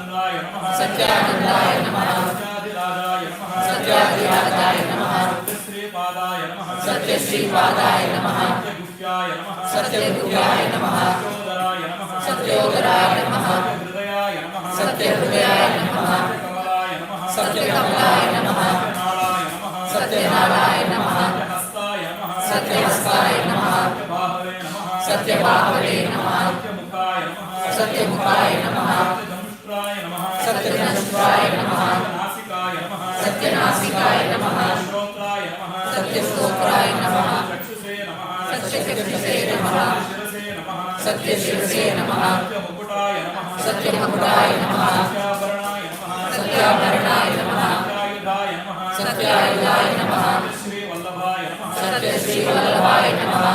सत्यानन्दाय नमः सत्यानन्दाय नमः सत्याधिराजाय नमः सत्याधिराजाय नमः सत्यश्रीपादाय नमः सत्यश्रीपादाय नमः सत्यगुह्याय नमः सत्यगुह्याय नमः सत्योदराय नमः सत्योदराय नमः सत्यहृदयाय नमः सत्यहृदयाय नमः सत्यकमलाय नमः सत्यकमलाय नमः सत्यनाळाय नमः सत्यनाराय नमः सत्यहस्ताय नमः सत्यहस्ताय नमः सत्यबाहवे नमः सत्यबाहवे नमः सत्यमुखाय नमः सत्यमुखाय नमः सत्यधनुष्ट्राय नमः सत्यधनुष्ट्राय नमः सत्यनासिकाय नमः सत्यनासिकाय नमः श्रोत्राय नमः सत्यश्रोत्राय नमः चक्षुषे नमः सत्यचक्षुषे नमः शिरसे नमः सत्यशिरसे नमः सत्यमुकुटाय नमः सत्यमुकुटाय नमः सत्याभरणाय नमः सत्याभरणाय नमः सत्यायुधाय नमः सत्यायुधाय नमः सत्यश्रीवल्लभाय नमः सत्यश्रीवल्लभाय नमः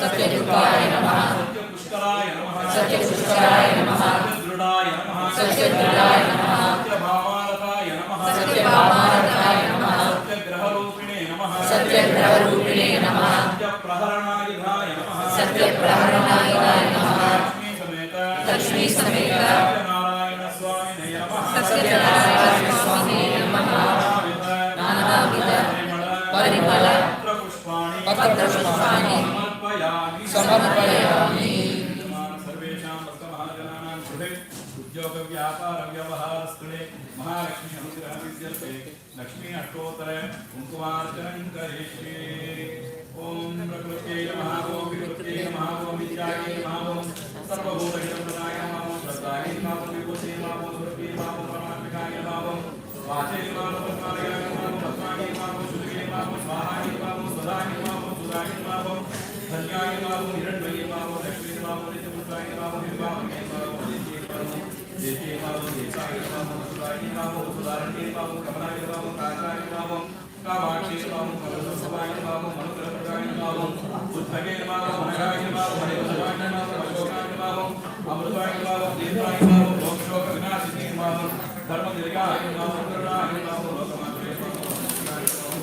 सत्ययुक्ताय नमः सत्ययुक्ताय नमः सत्यपुष्कराय नमः सत्यपुष्कराय नमः सत्यदृढाय नमः सत्यदृढाय नमः सत्यभामारथाय नमः सत्यभामारथाय नमः सत्यग्रहरूपिणे नमः सत्यग्रहरूपिणे नमः सत्यप्रहरणायुधाय नमः सत्यप्रहरणायुधाय नमः लक्ष्मी समेत लक्ष्मी समेत सत्यनारायण स्वामिने नमः सत्यनारायण स्वामिने नमः नानाविध परिमल पत्रपुष्पाणि समर्पयामि सर्वेषां भक्तमहाजनानां कृते उद्योगव्यापारव्यवहारस्थले महालक्ष्मी अनुग्रहः विद्यते लक्ष्मी अष्टोत्तर कुङ्कुमार्चनं करिष्ये ॐ प्रकृत्यै नमः ॐ विकृत्यै नमः ॐ विद्यायै नमः ॐ सर्वभूतहितप्रदाय नमः ॐ श्रद्धायै नमः ॐ विभूतियै नमः ॐ सुरभि नमः ॐ परमात्मिकाय नमः ॐ वाचे नमः ॐ पद्मालयाय नमः ॐ पद्मायै नमः ॐ शुद्धियै नमः ॐ स्वाहायै नमः ॐ सदायै नमः ॐ सुधायै नमः ॐ धन्याय नमः ॐ हिरण्मये नमः ॐ लक्ष्मी नमः ॐ नित्यपुत्राय नमः ॐ निर्वाहये नमः ॐ देत्ये नमः ॐ देशाय नमः ॐ सुधायै नमः ॐ सुधारण्ये नमः ॐ कमलाय नमः ॐ कान्ताय नमः ॐ कामाक्षी नमः ॐ कमलसुभाय नमः ॐ मनुकरप्रदाय नमः ॐ बुद्धगे नमः ॐ मनगाय नमः ॐ हरिवल्लभाय नमः ॐ अशोकाय नमः ॐ अमृताय नमः ॐ दीर्घाय नमः ॐ लोकशोकविनाशिने नमः ॐ धर्मदीर्घाय नमः ॐ करुणाय नमः ॐ लोकमात्रे नमः ॐ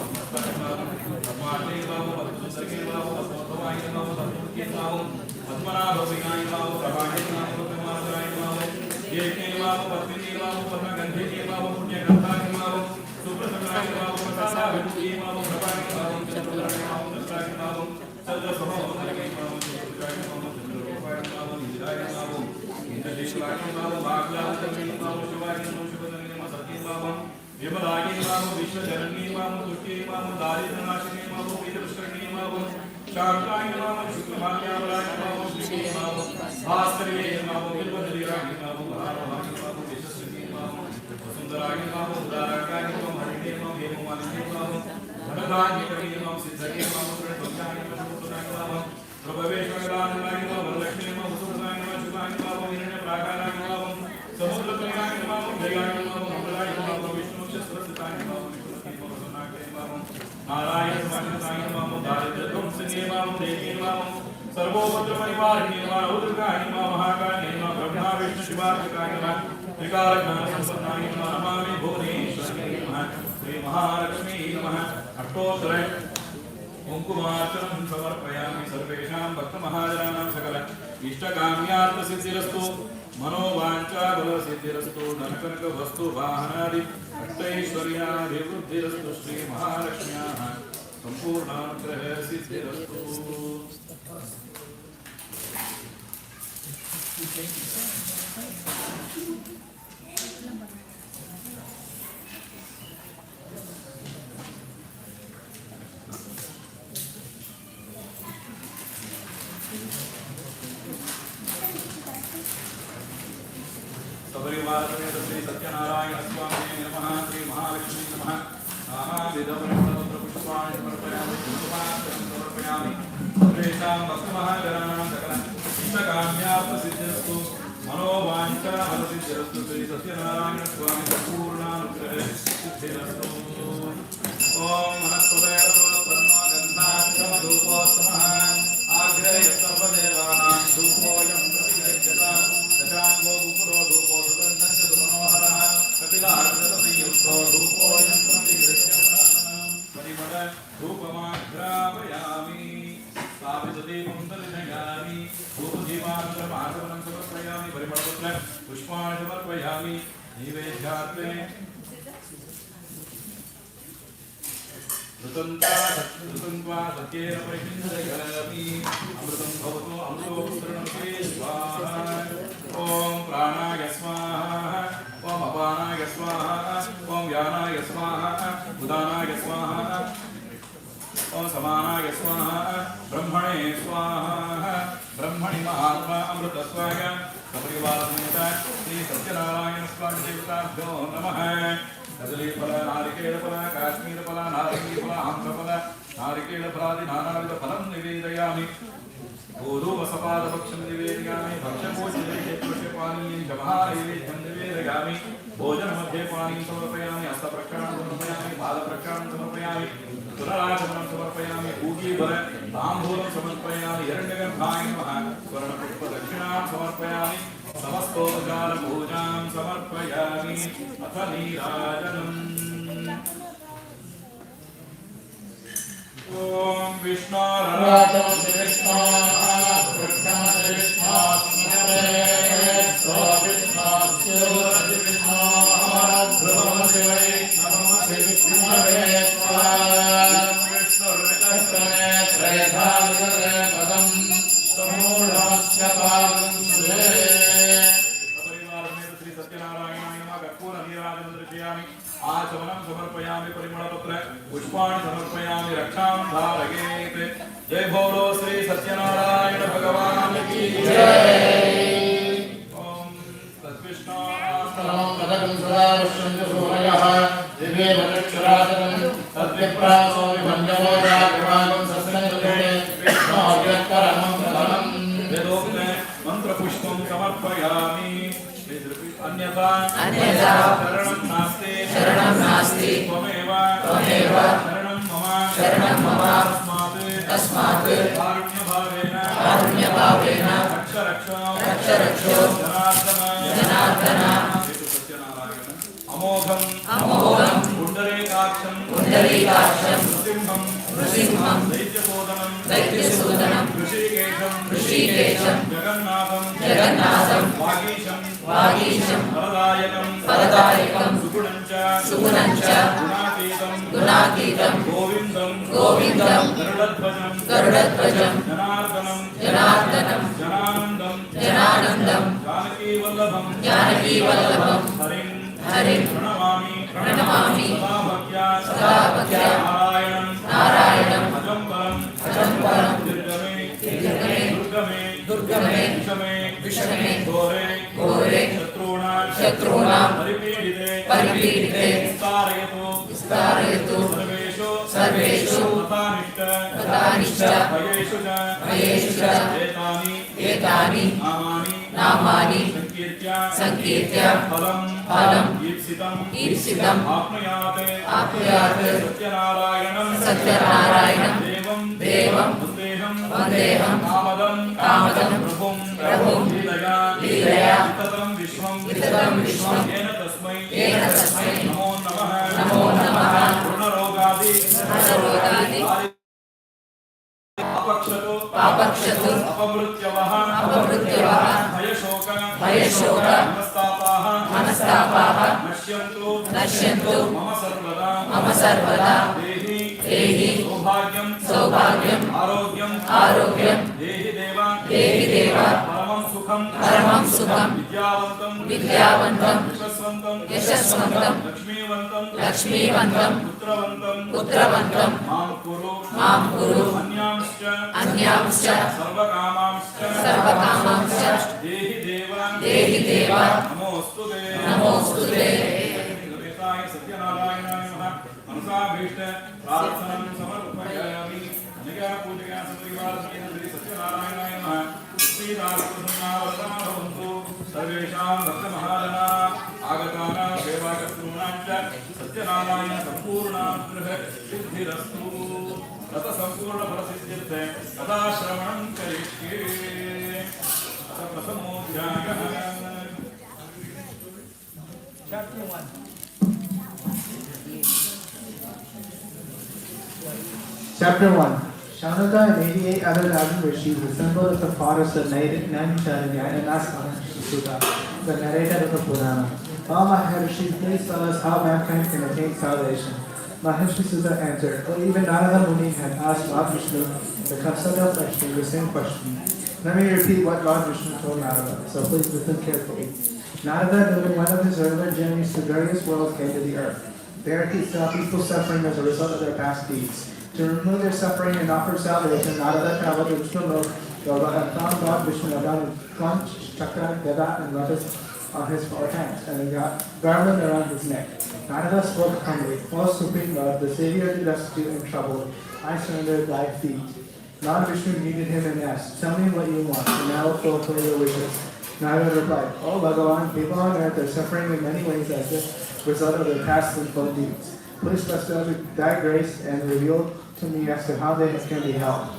पद्मार्ते नमः ॐ पद्मसुन्दरगे नमः ॐ पद्मोद्भवाय नमः ॐ पद्ममुखे नमः ॐ पद्मनाभविनाय नमः ॐ प्रभाणे नमः ॐ पद्ममातराय नमः ॐ एके नमः ॐ पद्मिनी नमः ॐ पद्मगन्धिके नमः ॐ पुण्यगन्धाय नमः ॐ सुप्रसन्नाय नमः ॐ प्रसादाभिभूतिये नमः ॐ प्रभाणे नमः ॐ चन्द्रधराय नमः ॐ दत्ताय नमः ॐ चन्द्रसमोदरगे नमः ॐ चन्द्ररूपाय नमः ॐ चन्द्ररूपाय नमः ॐ इंद्राय नमः ॐ इंद्रदेशाय नमः ॐ भाग्यावतमे नमः ॐ शिवाय नमः ॐ शुभदने नमः सत्ये नमः ॐ विमलाय नमः ॐ विश्वजननी नमः ॐ तुष्टे नमः ॐ दारिद्र्यनाशिने नमः ॐ वेदपुष्करिणे नमः ॐ शान्ताय नमः ॐ शुक्लभाग्यावलाय नमः ॐ श्रीये नमः ॐ भास्करे नमः ॐ बिल्वदलीराय नमः ॐ महारामाय नमः ॐ यशस्विने नमः ॐ वसुन्धराय नमः ॐ उदारकाय नमः ॐ हरिणे नमः ॐ हेममालिने नमः ॐ धनधान्यकरे नमः ॐ सिद्धगे नमः ॐ प्रणतोषाय नमः ॐ सुताय नमः ॐ प्रभवेश्वरानन्दाय नमः ॐ वरलक्ष्मी नमः ॐ वसुधाय नमः शुभाय नमः ॐ हिरण्यप्राकाराय नमः ॐ समुद्रतनयाय नमः ॐ जयाय नमः ॐ मंगलाय नमः ॐ विष्णुशस्त्रस्थिताय नमः ॐ विष्णुपति नमः वसुनाय नमः ॐ नारायण समाहिताय नमः ॐ दारिद्र्यध्वंसिने नमः ॐ देवी नमः ॐ सर्वोपद्रवनिवारिणे नमः ॐ दुर्गाय नमः महाकाले नमः ब्रह्मा विष्णु शिवार्चकाय नमः त्रिकालज्ञानसम्पन्नाय नमः नमामि भुवनेश्वरी नमः श्री महालक्ष्मी नमः अष्टोत्तर कुङ्कुमार्चनं समर्पयामि सर्वेषां भक्तमहाजनानां सकल इष्टकाम्यार्थसिद्धिरस्तु मनोवाञ्छाबलसिद्धिरस्तु धनकनकवस्तु वाहनादि अष्टैश्वर्याभिवृद्धिरस्तु श्रीमहालक्ष्म्याः सम्पूर्णानुग्रहसिद्धिरस्तु। सपरिवार समेत श्री सत्यनारायण स्वामी नमः श्री महालक्ष्मी नमः नानाविधपुष्पाणि समर्पयामि कुङ्कुमार्चनं समर्पयामि सर्वेषां भक्तमहाजनानां सकल इष्टकाम्यार्थसिद्धिरस्तु मनोवाञ्छाफलसिद्धिरस्तु श्री सत्यनारायण स्वामी सम्पूर्णानुग्रहसिद्धिरस्तु। ओम वनस्पतये नमः गन्धाक्षमधूपोत्तमः आग्रय सर्वदेवानां धूपोऽयं प्रतिगृह्यताम् शशाङ्को गुपुरो धूपो सुगन्धं च मनोहरः कपिलार्घ्यसंयुक्तो धूपोऽयं प्रतिगृह्यताम् परिमल धूपमाघ्रापयामि स्थापितदीपं दर्शयामि धूपदीपानन्तरमाचमनं समर्पयामि परिमलपत्र पुष्पाणि समर्पयामि नैवेद्यार्थे ऋतन्त्वा सत्येन परिचिन्दयामि अमृतं भवतु अमृतो पुत्रणमते स्वाहा। ॐ प्राणाय स्वाहा ॐ अपानाय स्वाहा ॐ व्यानाय स्वाहा उदानाय स्वाहा ॐ समानाय स्वाहा ब्रह्मणे स्वाहा। ब्रह्मणि महात्मा अमृतस्वाय सपरिवारसमेत श्री सत्यनारायण स्वामी देवताभ्यो नमः। कदलीफल नारिकेलफल काश्मीरफल नारंगीफल आम्रफल नारिकेलफलादि नानाविधफलं निवेदयामि गोधूमसपादभक्षं निवेदयामि भक्ष्यभोजनैवेद्यपानीयं च महानैवेद्यं निवेदयामि भोजनमध्ये पानीं समर्पयामि हस्तप्रक्षालनं समर्पयामि पादप्रक्षालनं समर्पयामि पुनराचमनं समर्पयामि पूगीफल ताम्बूलं समर्पयामि हिरण्यगर्भाय नमः स्वर्णपुष्पदक्षिणां समर्पयामि समस्तोपचारपूजां समर्पयामि अथ नीराजनम्। ॐ विष्णोरराजं आचमनं समर्पयामि परिमलपत्र पुष्पाणि समर्पयामि रक्षां धारयेत्। जय बोलो श्री सत्यनारायण भगवान की जय। ओम तद्विष्णु कदकं सदा विष्णु सूरयः दिव्ये वनक्षराजनं तद्विप्रासो विभञ्जनो जागमानं सस्यन्ते विष्णोऽव्यक्तरमं प्रथमं वेदोक्त मंत्रपुष्पं समर्पयामि। अन्यथा शरणं नास्ति त्वमेव शरणं मम तस्मात् कारुण्यभावेन रक्ष जनार्दन। अमोघं पुण्डरीकाक्षं नृसिंहं दैत्यसूदनं ऋषिकेशं जगन्नाथं वागीशं वरदायकं सुगुणं च गुणातीतं गोविन्दं गरुडध्वजं जनार्दनं जनानन्दं जानकीवल्लभं हरिं प्रणमामि सदा भक्त्या नारायणं अजम्बरं दुर्गमे विषमे घोरे शत्रूणां परिपीडिते विस्तारयतु सर्वेषु मतानिष्ठ भयेषु च एतानि नामानि संकीर्त्य फलं ईप्सितम् आप्नुयात् सत्यनारायणं देवं वन्देहं कामदं प्रभुं लीलया विततं विश्वं येन तस्मै नमो नमः। भयशोक मनस्तापाः नश्यन्तु मम सर्वदा देहि सौभाग्यम् आरोग्यम् देहि देव परमं सुखं विद्यावन्तं यशस्वन्तं लक्ष्मीवन्तं पुत्रवन्तं मां कुरु अन्यांश्च सर्वकामांश्च देहि देव नमोऽस्तुते सत्यनारायणाय नमः मनसाभीष्ट प्रार्थनां समर्पयामि अनया पूजया सपरिवारेण श्री सत्यनारायणाय नमः श्रीरामकृष्णावतारवन्तु सर्वेषां भक्तमहाजना आगतानां सेवाकर्तॄणां च सत्यनारायण सम्पूर्णानुग्रह सिद्धिरस्तु तत सम्पूर्णफलसिद्ध्यर्थे तथा श्रवणं करिष्ये अथ प्रथमोऽध्यायः Chapter 1. Shaunaka and 88 other thousand rishis assembled at the forest of Naimisharanya and asked Maharishi, the narrator of the Purana. All Maharishis, please tell us how mankind can attain salvation. Maharishi Sudha answered, well, even Narada Muni had asked Lord Vishnu, the concept of Lakshmi, the same question. Let me repeat what Lord Vishnu told Narada, so please listen carefully. Narada, during one of his earlier journeys to various worlds, came to the earth. There he saw people suffering as a result of their past deeds. To remove their suffering and offer salvation, Narada traveled to Vishnu Lok and found Lord Vishnu down with conch, chakra, gada, and lotus on his four hands, and a garland around his neck. Narada spoke humbly, O Supreme Lord, the Savior of the destitute and troubled, I surrender at thy feet. Lord Vishnu greeted him and asked, tell me what you want, and I will fulfill your wishes. Narada replied, O Bhagavan, people on earth are suffering in many ways as a result of their past sinful deeds. Please bestow thy grace and reveal to me as to how they can be helped.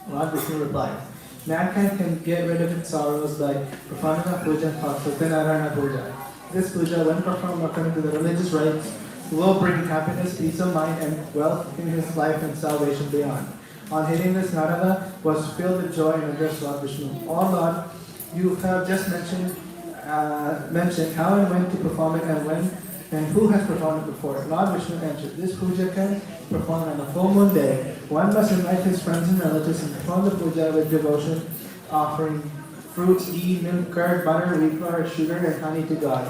Lord Vishnu replied, mankind can get rid of its sorrows by performing a puja called Satyanarayana puja. This puja, when performed according to the religious rites, will bring happiness, peace of mind, and wealth in his life and salvation beyond. On hearing this, Narada was filled with joy and addressed Lord Vishnu. O Lord, you have just mentioned how and when to perform it and who has performed it before. Lord Vishnu answered, this puja can be performed on a full moon day. One must invite his friends and relatives and perform the puja with devotion, offering fruits, ghee, milk, curd, butter, wheat flour, sugar, and honey to God.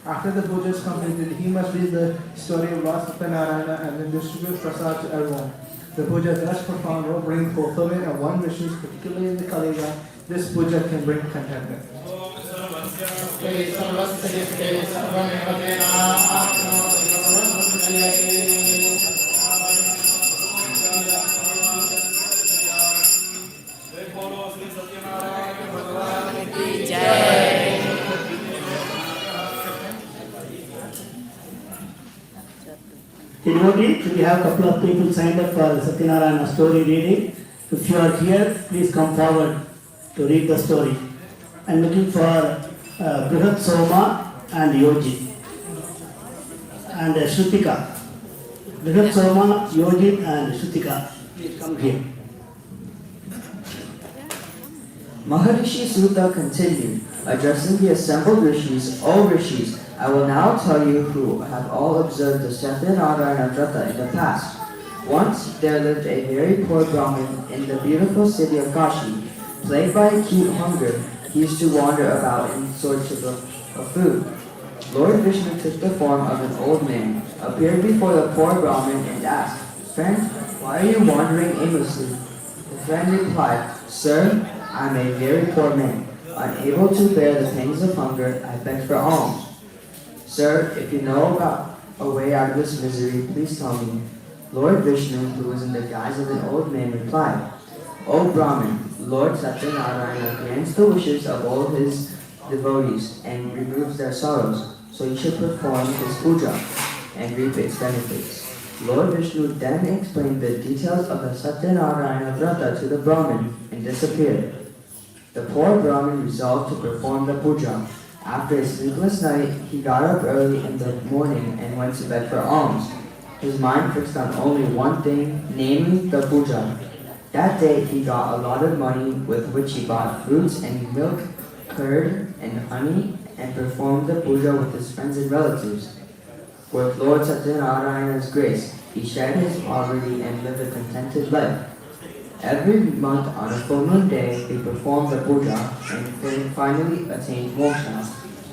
After the puja is completed, he must read the story of Lord Satyanarayana and then distribute prasad to everyone. The puja thus performed will bring fulfillment of one wishes, particularly in the Kali Yuga. This puja can bring contentment. Devotee, we have a couple of people signed up for Satyanarayana story reading. If you are here, please come forward to read the story. I'm looking for Brihat Soma and Yoji and Shrutika. Brihat Soma, Yoji and Shrutika, please come here. Maharishi Sutta continued, addressing the assembled rishis, O rishis, I will now tell you who have all observed the Satyanarayana Vrata in the past. Once there lived a very poor Brahmin in the beautiful city of Kashi. Plagued by acute hunger, he used to wander about in search of food. Lord Vishnu took the form of an old man, appeared before the poor Brahmin and asked, Friend, why are you wandering aimlessly? The friend replied, Sir, I am a very poor man. Unable to bear the pangs of hunger, I beg for alms. Sir, if you know about a way out of this misery, please tell me. Lord Vishnu, who was in the guise of an old man, replied, O Brahmin, Lord Satyanarayana grants the wishes of all his devotees and removes their sorrows, so you should perform his puja and reap its benefits. Lord Vishnu then explained the details of the Satyanarayana Vrata to the Brahmin and disappeared. The poor Brahmin resolved to perform the puja. After a sleepless night, he got up early in the morning and went to bed for alms. His mind fixed on only one thing, namely the puja. That day he got a lot of money with which he bought fruits and milk, curd, and honey, and performed the puja with his friends and relatives. With Lord Satyanarayana's grace, he shared his poverty and lived a contented life. Every month on a full moon day, they performed the puja and finally attained moksha,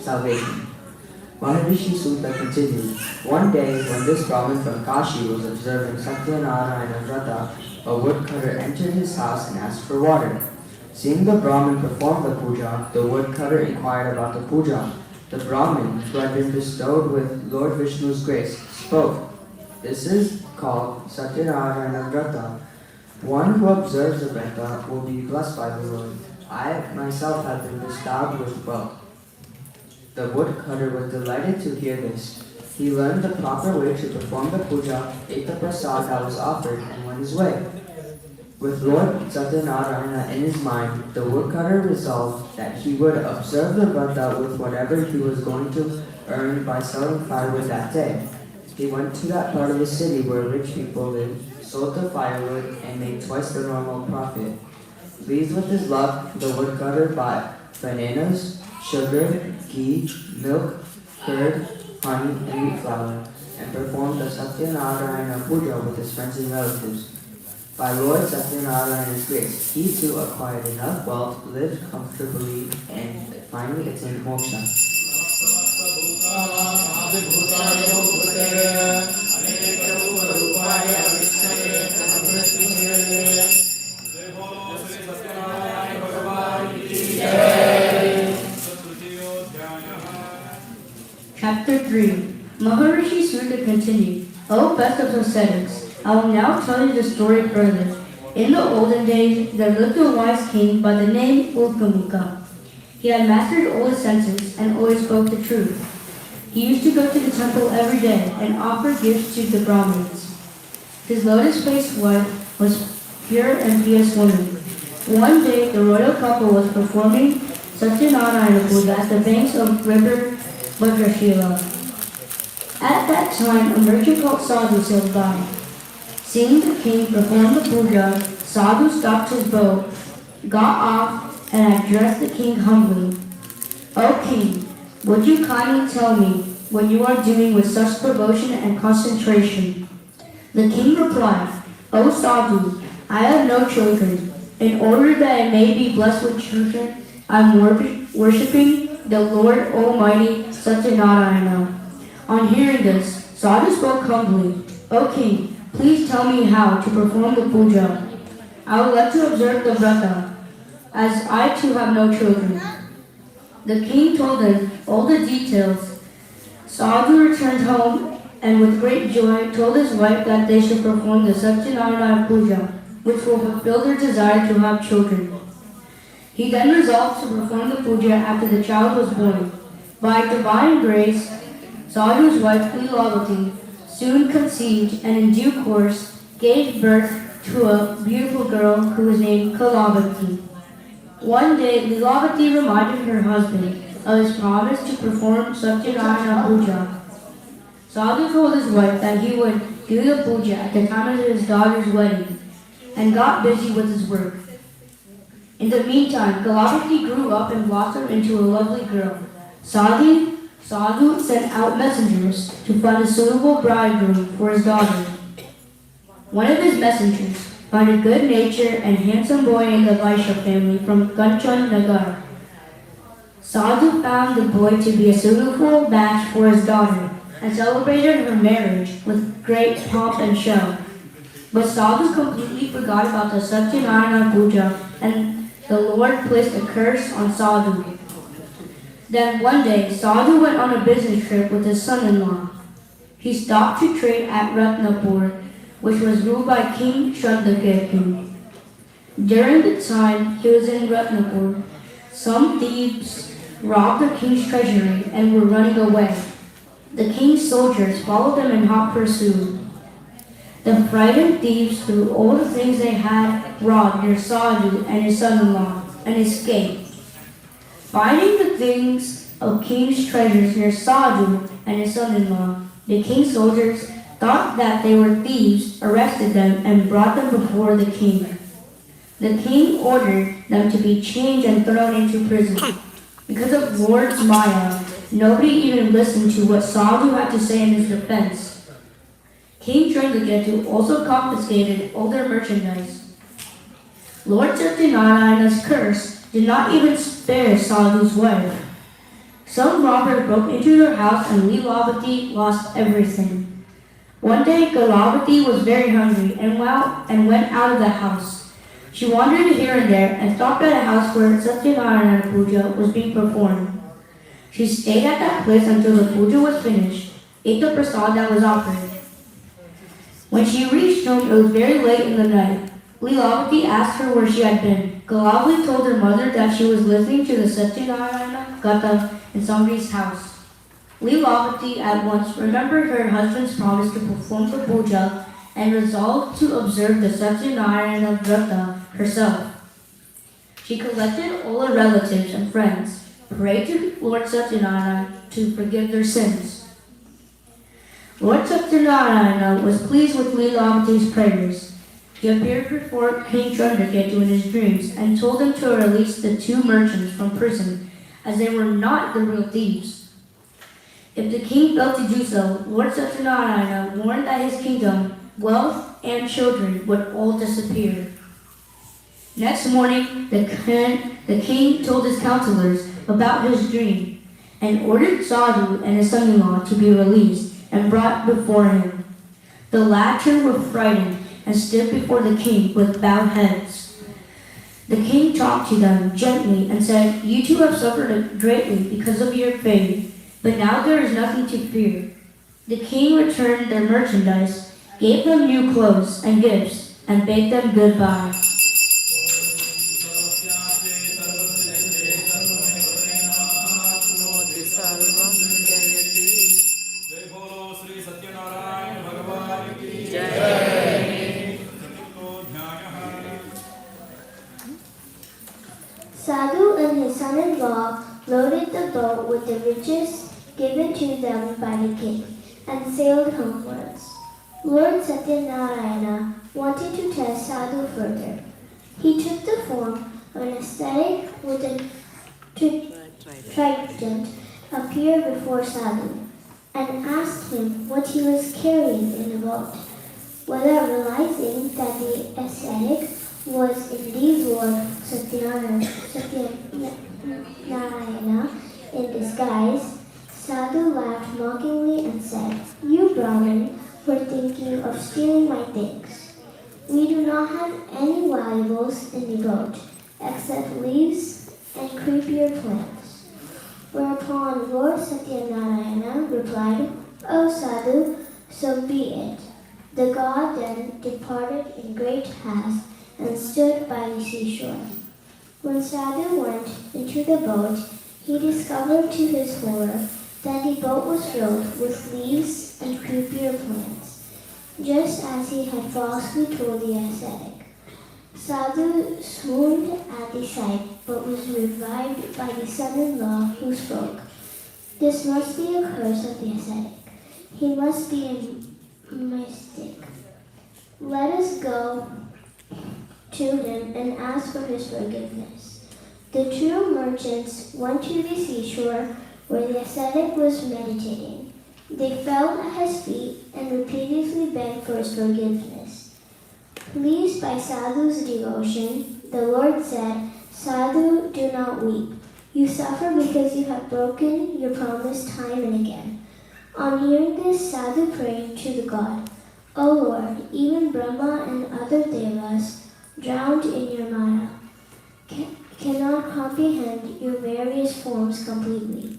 salvation. Maharishi Sutta continued, one day when this Brahmin from Kashi was observing Satyanarayana Vrata, a woodcutter entered his house and asked for water. Seeing the Brahmin perform the puja, the woodcutter inquired about the puja. The Brahmin, who had been bestowed with Lord Vishnu's grace, spoke, "This is called Satyanarayana Vrata. One who observes the Vrata will be blessed by the Lord. I myself have been bestowed with wealth." The woodcutter was delighted to hear this. He learned the proper way to perform the puja, ate the prasad that was offered, and went his way. With Lord Satyanarayana in his mind, the woodcutter resolved that he would observe the vrata with whatever he was going to earn by selling firewood that day. He went to that part of the city where rich people lived, sold the firewood, and made twice the normal profit. Pleased with his luck, the woodcutter bought bananas, sugar, ghee, milk, curd, honey, and wheat flour, and performed the Satyanarayana puja with his friends and relatives. By Lord Satyanarayana's grace, he too acquired enough wealth, lived comfortably, and finally attained moksha. Chapter 3. Maharishi Sutta continued, O best of ascetics, I will now tell you the story further. In the olden days, there lived a wise king by the name Uttamukha. He had mastered all his senses and always spoke the truth. He used to go to the temple every day and offer gifts to the Brahmins. His lotus-faced wife was pure and pious woman. One day, the royal couple was performing Satyanarayana puja at the banks of river Bhadrashila. At that time, a merchant called Sadhu sailed by. Seeing the king perform the puja, Sadhu stopped his boat, got off, and addressed the king humbly. O king, would you kindly tell me what you are doing with such devotion and concentration? The king replied, O Sadhu, I have no children. In order that I may be blessed with children, I am worshipping the Lord Almighty Satyanarayana. On hearing this, Sadhu spoke humbly, O king, please tell me how to perform the puja. I would like to observe the vrata, as I too have no children. The king told him all the details. Sadhu returned home and with great joy told his wife that they should perform the Satyanarayana puja, which will fulfill their desire to have children. He then resolved to perform the puja after the child was born. By divine grace, Sadhu's wife Lilavati soon conceived and in due course gave birth to a beautiful girl who was named Kalavati. One day, Lilavati reminded her husband of his promise to perform Satyanarayana puja. Sadhu told his wife that he would do the puja at the time of his daughter's wedding and got busy with his work. In the meantime, Kalavati grew up and blossomed into a lovely girl. Sadhu sent out messengers to find a suitable bridegroom for his daughter. One of his messengers found a good-natured and handsome boy in the Vaishya family from Kanchan Nagar. Sadhu found the boy to be a suitable match for his daughter and celebrated her marriage with great pomp and show. But Sadhu completely forgot about the Satyanarayana puja and the Lord placed a curse on Sadhu. Then one day, Sadhu went on a business trip with his son-in-law. He stopped to trade at Ratnapur, which was ruled by King Shraddhaketu. During the time he was in Ratnapur, some thieves robbed the king's treasury and were running away. The king's soldiers followed them in hot pursuit. The frightened thieves threw all the things they had robbed near Sadhu and his son-in-law and escaped. Finding the things of king's treasures near Sadhu and his son-in-law, the king's soldiers thought that they were thieves, arrested them, and brought them before the king. The king ordered them to be chained and thrown into prison. Because of Lord Maya, nobody even listened to what Sadhu had to say in his defense. King Chandraketu also confiscated all their merchandise. Lord Satyanarayana's curse did not even spare Sadhu's wife. Some robbers broke into their house and Leelavati lost everything. One day, Galavati was very hungry and went out of the house. She wandered here and there and stopped at a house where Satyanarayana Pooja was being performed. She stayed at that place until the puja was finished, ate the prasad that was offered. When she reached home, it was very late in the night. Leelavati asked her where she had been. Galavati told her mother that she was listening to the Satyanarayana Gatha in somebody's house. Leelavati at once remembered her husband's promise to perform the puja and resolved to observe the Satyanarayana Vrata herself. She collected all her relatives and friends, prayed to Lord Satyanarayana to forgive their sins. Lord Satyanarayana was pleased with Leelavati's prayers. He appeared before King Chandraketu in his dreams and told him to release the two merchants from prison, as they were not the real thieves. If the king failed to do so, Lord Satyanarayana warned that his kingdom, wealth, and children would all disappear. Next morning, the king told his counselors about his dream and ordered Sadhu and his son-in-law to be released and brought before him. The latter were frightened and stood before the king with bowed heads. The king talked to them gently and said, "You two have suffered greatly because of your faith, but now there is nothing to fear." The king returned their merchandise, gave them new clothes and gifts, and bade them goodbye. जय बोलो श्री सत्यनारायण भगवान की जय। Sadhu and his son-in-law loaded the boat with the riches given to them by the king and sailed homewards. Lord Satyanarayana wanted to test Sadhu further. He took the form of an ascetic with a trident appear before Sadhu and asked him what he was carrying in the boat. Without realizing that the ascetic was indeed Lord Satyanarayana in disguise, Sadhu laughed mockingly and said, "You Brahmin were thinking of stealing my things. We do not have any valuables in the boat except leaves and creepier plants." Whereupon Lord Satyanarayana replied, "O Sadhu, so be it." The god then departed in great haste and stood by the seashore. When Sadhu went into the boat, he discovered to his horror that the boat was filled with leaves and creepier plants, just as he had falsely told the ascetic. Sadhu swooned at the sight, but was revived by the son-in-law who spoke, "This must be a curse of the ascetic. He must be a mystic. Let us go to him and ask for his forgiveness." The two merchants went to the seashore where the ascetic was meditating. They fell at his feet and repeatedly begged for his forgiveness. Pleased by Sadhu's devotion, the Lord said, "Sadhu, do not weep. You suffer because you have broken your promise time and again." On hearing this, Sadhu prayed to the god, "O Lord, even Brahma and other devas drowned in your Maya cannot comprehend your various forms completely.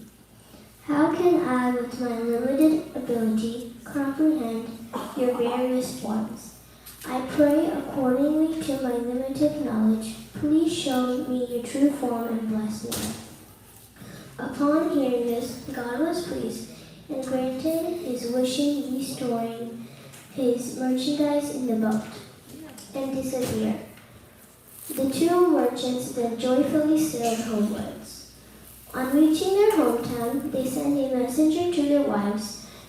How can I, with my limited ability, comprehend your various forms? I pray accordingly to my limited knowledge. Please show me your true form and bless me." Upon hearing this, God was pleased and granted his wishing, restoring his merchandise in the boat and disappeared. The two merchants then joyfully sailed homewards. On reaching their hometown, they sent a messenger to their wives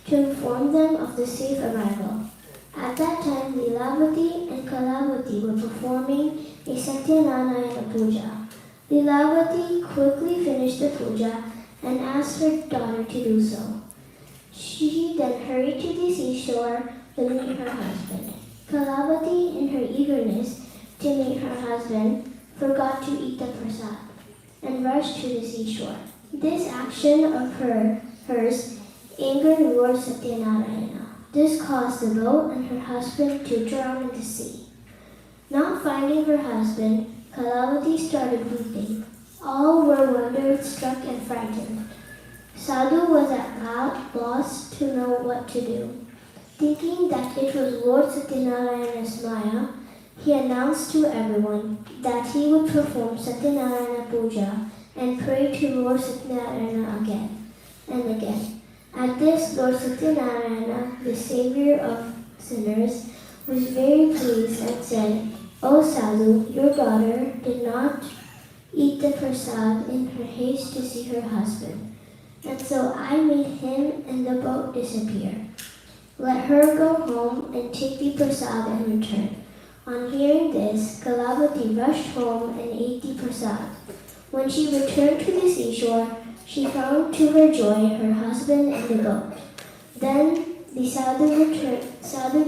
to inform them of the safe arrival. At that time, Leelavati and Kalavati were performing a Satyanarayana puja. Lilavati quickly finished the puja and asked her daughter to do so. She then hurried to the seashore to meet her husband. Kalavati, in her eagerness to meet her husband, forgot to eat the prasad and rushed to the seashore. This action of hers angered Lord Satyanarayana. This caused the boat and her husband to drown in the sea. Not finding her husband, Kalavati started weeping. All were wonder-struck and frightened. Sadhu was at loss to know what to do. Thinking that it was Lord Satyanarayana's Maya, he announced to everyone that he would perform Satyanarayana puja and pray to Lord Satyanarayana again and again. At this, Lord Satyanarayana, the savior of sinners, was very pleased and said, "O Sadhu, your daughter did not eat the prasad in her haste to see her husband, and so I made him and the boat disappear. Let her go home and take the prasad and return." On hearing this, Kalavati rushed home and ate the prasad. When she returned to the seashore, she found to her joy her husband and the boat. Then the sadhu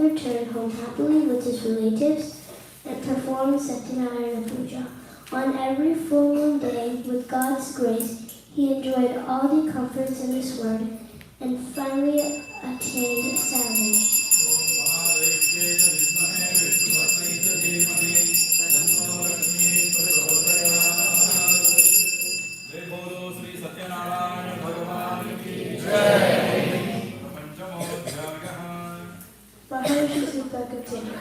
returned home happily with his relatives and performed Satyanarayana puja. On every full moon day, with God's grace, he enjoyed all the comforts in this world and finally attained salvation. Maharishi Sutta continued.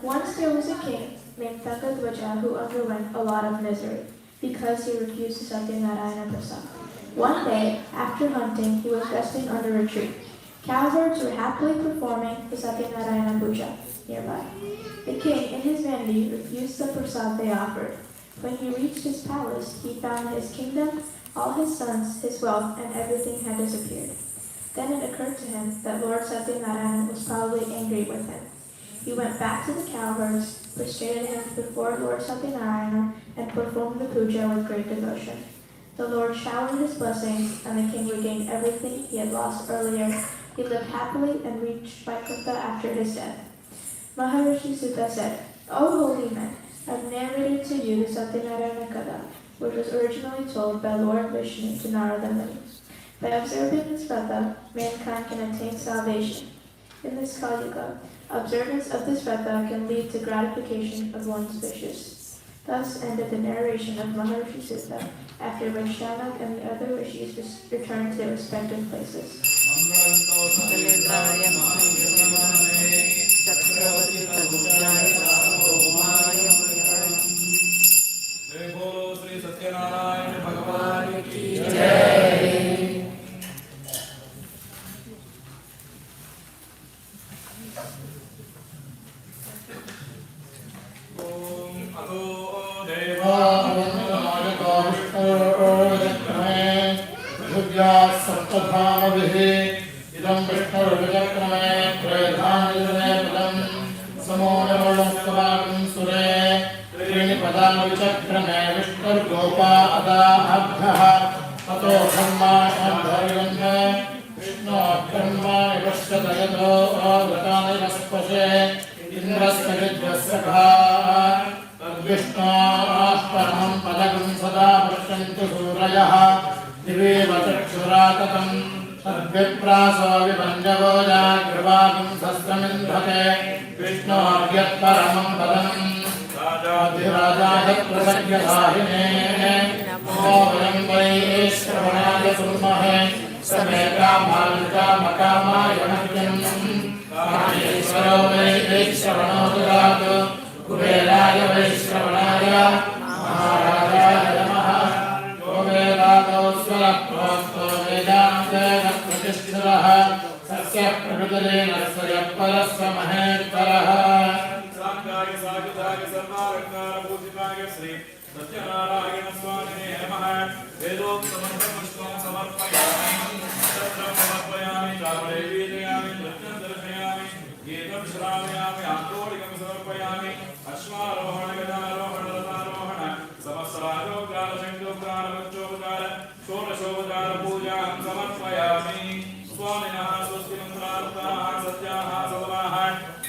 Once there was a king named Thakadwaja who underwent a lot of misery because he refused the Satyanarayana prasad. One day, after hunting, he was resting under a tree. Cowherds were happily performing the Satyanarayana puja nearby. The king, in his vanity, refused the prasad they offered. When he reached his palace, he found his kingdom, all his sons, his wealth, and everything had disappeared. Then it occurred to him that Lord Satyanarayana was probably angry with him. He went back to the cowherds, prostrated him before Lord Satyanarayana, and performed the puja with great devotion. The Lord showered his blessings, and the king regained everything he had lost earlier. He lived happily and reached Vaikuntha after his death. Maharishi Sutta said, "O holy men, I have narrated to you the Satyanarayana Katha, which was originally told by Lord Vishnu to Narada Muni. By observing this Vrata, mankind can attain salvation. In this Kali Yuga, observance of this Vrata can lead to gratification of one's wishes." Thus ended the narration of Maharishi Sutta, after Vaishnav and the other rishis returned to their respective places. इदं विष्णुर्विचक्रमे त्रयधानिधने पदं समोनमलस्तवाकं सुरे त्रीणि पदानि विचक्रमे विष्णुर्गोपा अदाभ्यः ततो धर्माणधर्यन्ने विष्णोर्धर्माणि पश्यतयतो अवृतानि वस्पशे इन्द्रस्य विद्यस्य तद्विष्णोः परमं पदकं सदा पश्यन्तु सूरयः दिवेव चक्षुराततम् तद्विप्रासो विभञ्जवो जाग्रवागं सहस्रमिन्धते विष्णोर्यत्परमं पदम् राजाधिराजाय प्रसज्ञधारिणे नमो वयं वै श्रवणाय कुर्महे समे कामाय मह्यं कामेश्वरो वै श्रवणो ददातु कुबेराय वै श्रवणाय महाराजाय नमः गोवेदादौ स्वरप्रोस्तो वेदान्तेन प्रतिष्ठितः सस्य प्रकृतिरेण स्वयं परस्य महेश्वरः साङ्गाय सायुधाय सर्वालङ्कारपूजिताय श्री सत्यनारायण स्वामिने नमः वेदोक्तमन्त्रपुष्पं समर्पयामि तत्रं समर्पयामि चामरे वीजयामि नृत्यं दर्शयामि गीतं श्रावयामि आन्तोलिकं समर्पयामि अश्वारोहण गदारोहण रथारोहण समस्तराजोग्राण षोडशोपचार पूजां समर्पयामि स्वामिनः स्वस्ति मन्त्रार्थाः सत्याः सफलाः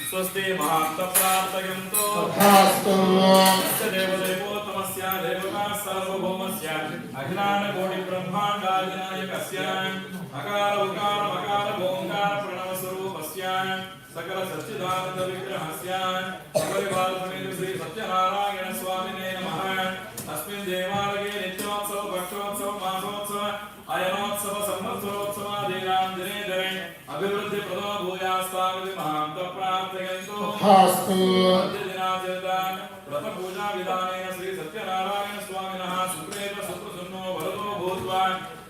स्वस्ति महान्त प्रार्थयन्तु तथास्तु तस्य देवदेवोत्तमस्य देवता सार्वभौमस्य अखिलाण्डकोटिब्रह्माण्डाधिनायकस्य अकार उकार मकार ओंकार प्रणवस्वरूपस्य सकल सच्चिदानंद विग्रहस्य परिवारसमेत श्री सत्यनारायण स्वामिने नमः। अस्मिन् देवालये नित्योत्सव भक्षोत्सव मासोत्सव अयनोत्सव संवत्सरोत्सवादीनां दिने दिने अभिवृद्धि प्रदो भूयास्तामिति महान्त प्रार्थयन्तु तथास्तु दिनाचरितान् व्रत पूजा विधानेन श्री सत्यनारायण स्वामिनः सुप्रेत सुप्रसन्नो वरदो भूत्वा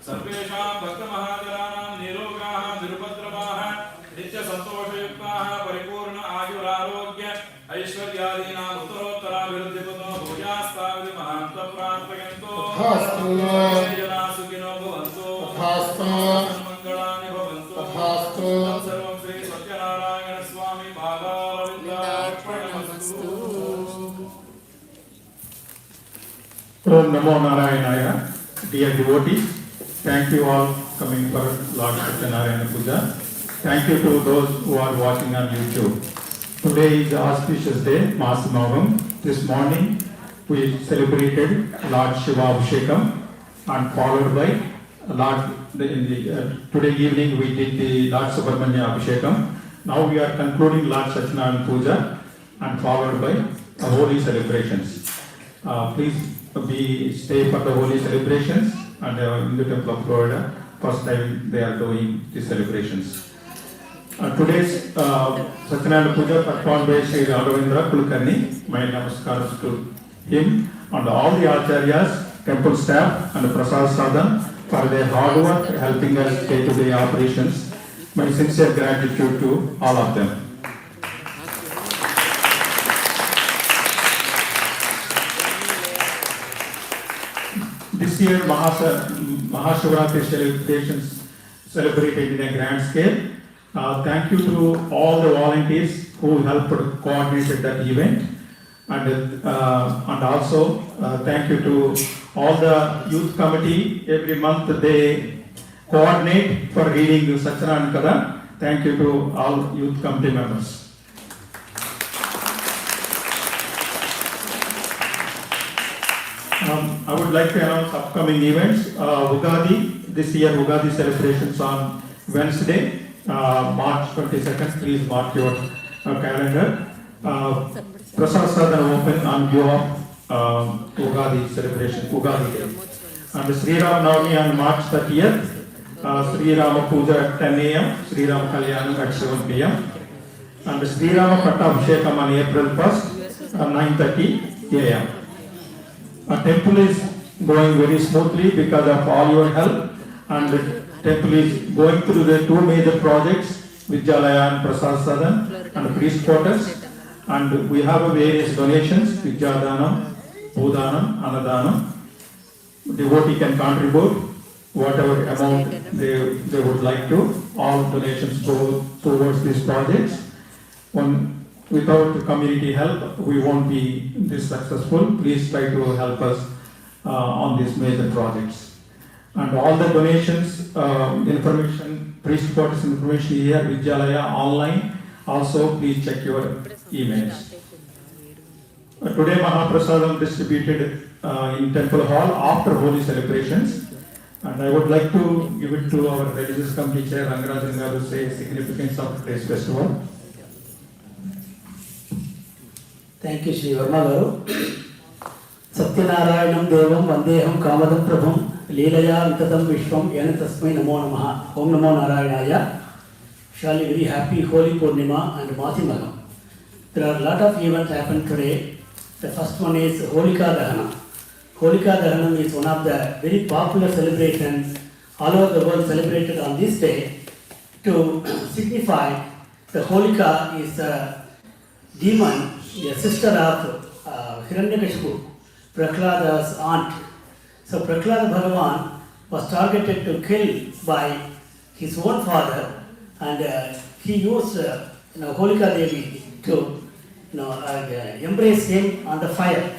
सर्वेषां भक्तमहाजनानां निरोगाः निरुपद्रवाः नित्य संतोषयुक्ताः परिपूर्ण आयुरारोग्य ऐश्वर्यादीनाम् उत्तरोत्तराभिवृद्धिपदो भूयास्तामिति महान्त प्रार्थयन्तु तथास्तु जनाः सुखिनो भवन्तु तथास्तु मङ्गलानि भवन्तु तथास्तु सर्वं श्री सत्यनारायण स्वामी पादारविन्दार्पणमस्तु। Om Namo Narayana. Dear devotees, thank you all coming for Lord Satyanarayana Puja. Thank you to those who are watching on YouTube. Today is the auspicious day, Masamagam. This morning we celebrated Lord Shiva Abhishekam and followed by today evening we did the Lord Subramanya Abhishekam. Now we are concluding Lord Satyanarayana Puja and followed by holy celebrations. Please stay for the holy celebrations and in the temple of Florida. First time they are doing the celebrations. Today's Satyanarayana Puja performed by Sri Raghavendra Kulkarni. My namaskaras to him and all the acharyas, temple staff and Prasad Sadhan for their hard work helping us day-to-day operations. My sincere gratitude to all of them. This year Mahashivratri celebrations celebrated in a grand scale. Thank you to all the volunteers who helped coordinate that event, and also thank you to all the youth committee. Every month they coordinate for reading Satyanarayana Kada. Thank you to all youth committee members. I would like to announce upcoming events. Ugadi, this year Ugadi celebrations on Wednesday, March 22nd. Please mark your calendar. Prasad Sadhana open on view of Ugadi celebration, Ugadi Day. And Sri Ram Navami on March 30th. Sri Rama Puja at 10 a.m. Sri Ram Kalyanam at 7 p.m. And Sri Rama Pattabhishekam on April 1st at 9:30 a.m. Our temple is going very smoothly because of all your help, and the temple is going through the two major projects, Vidyalaya and Prasad Sadan and priest quarters, and we have various donations, Vidyadanam, Bhudanam, Anadanam. Devotee can contribute whatever amount they would like to. All donations go towards these projects. Without community help, we won't be this successful. Please try to help us on these major projects. And all the donations, information, priest quarters information here, Vidyalaya online. Also, please check your emails. Today, Mahaprasadam distributed in Temple Hall after holy celebrations. And I would like to give it to our religious committee chair, Rangarajan Garu, to say significance of today's festival. Thank you, Shri Varma Garu. Satyanarayanam Devam Vandeham Kamadam Prabhum Leelaya Vitatam Vishwam Yana Tasmai Namo Namaha. Om Namo Narayanaya. Surely very happy Holy Purnima and Mathimagam. There are a lot of events happened today. The first one is Holika Dahana. Holika Dahanam is one of the very popular celebrations all over the world celebrated on this day to signify the Holika is a demon, the sister of Hiranyakashipu, Prahlada's aunt. So Prahlada Bhagavan was targeted to kill by his own father, and he used Holika Devi to embrace him on the fire.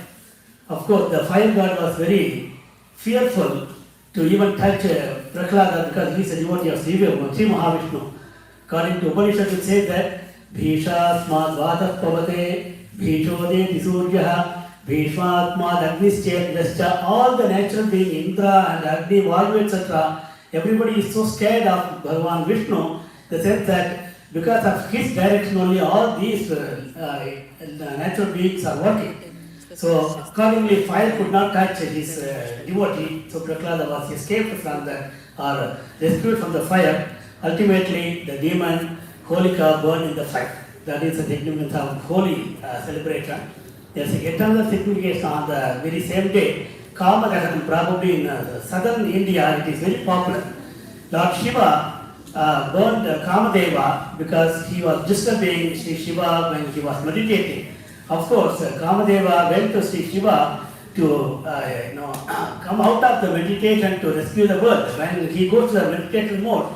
Of course, the fire god was very fearful to even touch Prahlada because he is a devotee of Sri Mahavishnu. According to Upanishad, it says that Bhishasmad Vadah Pavate, Bhishode Tisuryaha, Bhishmatmad Agnischet, all the natural beings, Indra and Agni, Vayu, etc., everybody is so scared of Bhagavan Vishnu, the sense that because of his direction only all these natural beings are working. So accordingly, fire could not touch his devotee, so Prahlada was escaped from that or rescued from the fire. Ultimately, the demon Holika burned in the fire. That is the significance of holy celebration. There is yet another signification on the very same day. Kamadahanam, probably in southern India, it is very popular. Lord Shiva burned Kamadeva because he was disturbing Sri Shiva when he was meditating. Of course, Kamadeva went to Sri Shiva to come out of the meditation to rescue the world. When he goes to the meditation mode,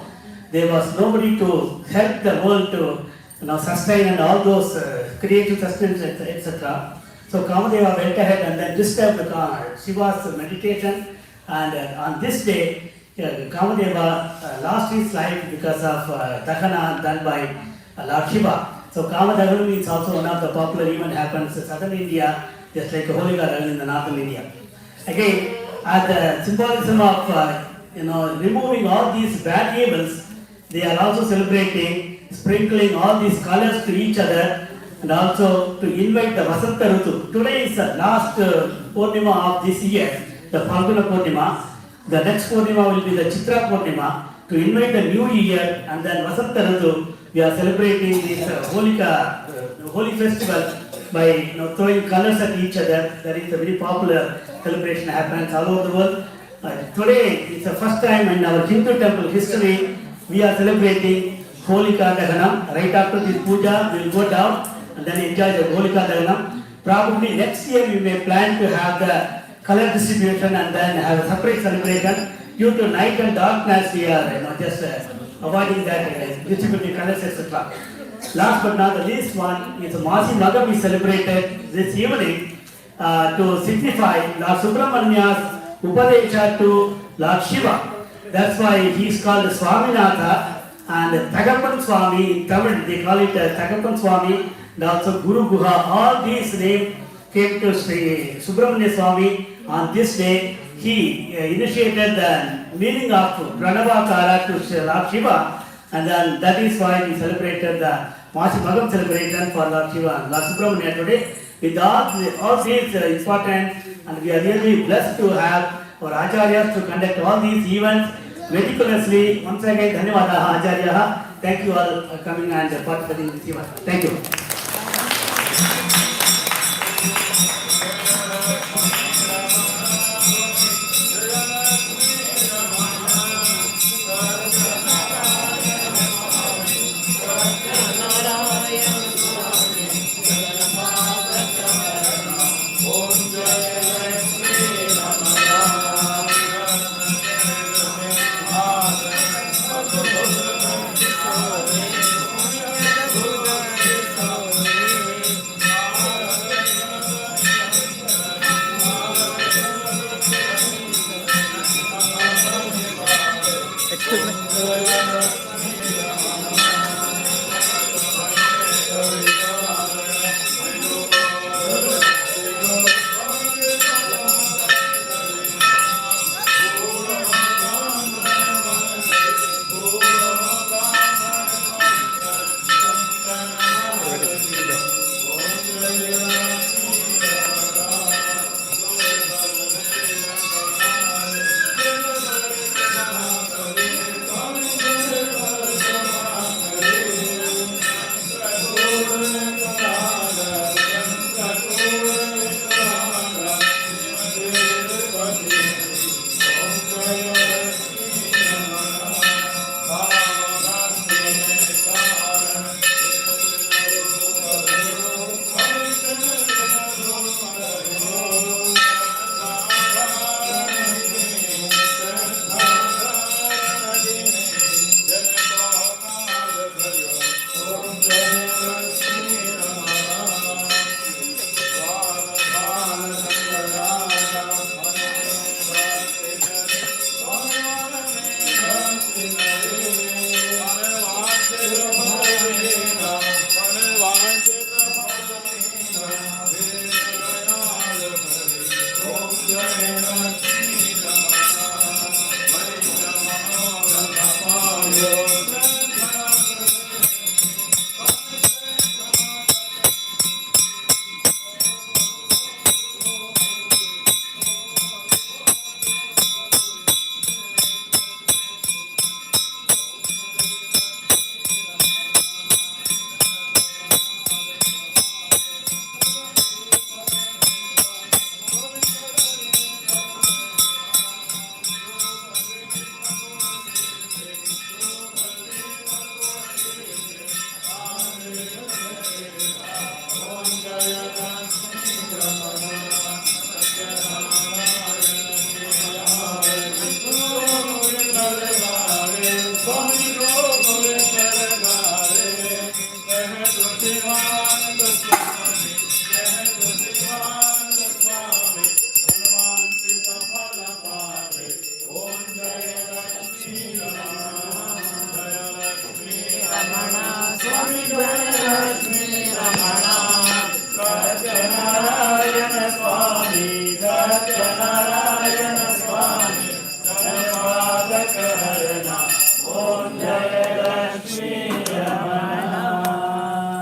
there was nobody to help the world to sustain and all those creative sustenance, etc. So Kamadeva went ahead and then disturbed Shiva's meditation, and on this day, Kamadeva lost his life because of Dahana done by Lord Shiva. So Kamadahanam is also one of the popular event happens in southern India, just like Holika Dahan in the northern India. Again, as the symbolism of removing all these bad evils, they are also celebrating sprinkling all these colors to each other and also to invite the Vasanta Rutu. Today is the last Purnima of this year, the Phalguna Purnima. The next Purnima will be the Chitra Purnima. To invite the new year and then Vasanta Rutu, we are celebrating this holy festival by throwing colors at each other. That is a very popular celebration happens all over the world. Today is the first time in our Hindu temple history we are celebrating Holika Dahanam. Right after this puja, we will go down and then enjoy the Holika Dahanam. Probably next year we may plan to have the color distribution and then have a separate celebration. Due to night and darkness, we are just avoiding that, distributing colors, etc. Last but not the least one is Masi Magam is celebrated this evening to signify Lord Subramania's Upadesha to Lord Shiva. That's why he is called Swaminatha, and Thagappan Swami in Tamil, they call it Thagappan Swami, and also Guru Guha. All these names came to Sri Subramania Swami on this day. He initiated the meaning of Pranavakara to Lord Shiva, and then that is why we celebrated the Masi Magam celebration for Lord Shiva and Lord Subramania today. With all these important, and we are really blessed to have our Acharyas to conduct all these events meticulously. Once again, Dhanyavadaha Acharyaha. Thank you all for coming and participating in this event. Thank you.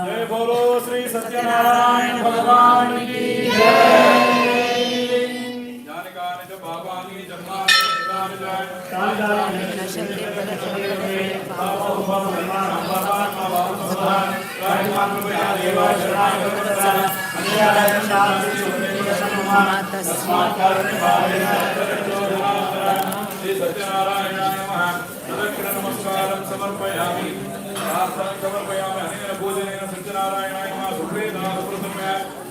जय बोलो श्री सत्यनारायण भगवान की ज्ञानकानि च पापानि जन्मानि श्री सत्यनारायणाय नमः प्रदक्षिण नमस्कारं समर्पयामि समर्पयामि अनेन पूजनेन सत्यनारायणाय नमः सुप्रेदासुप्रसम्य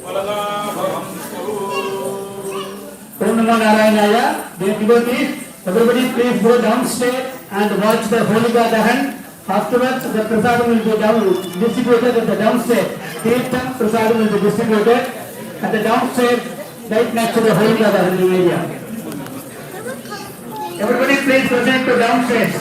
वरदा भवन्तु Om Namo Narayana. Dear devotees, everybody please go downstairs and watch the Holika Dahan. Afterwards, the prasadam will be distributed at the downstairs. Kirtan prasadam will be distributed at the downstairs, right next to the Holika Dahan area. Everybody please proceed to downstairs.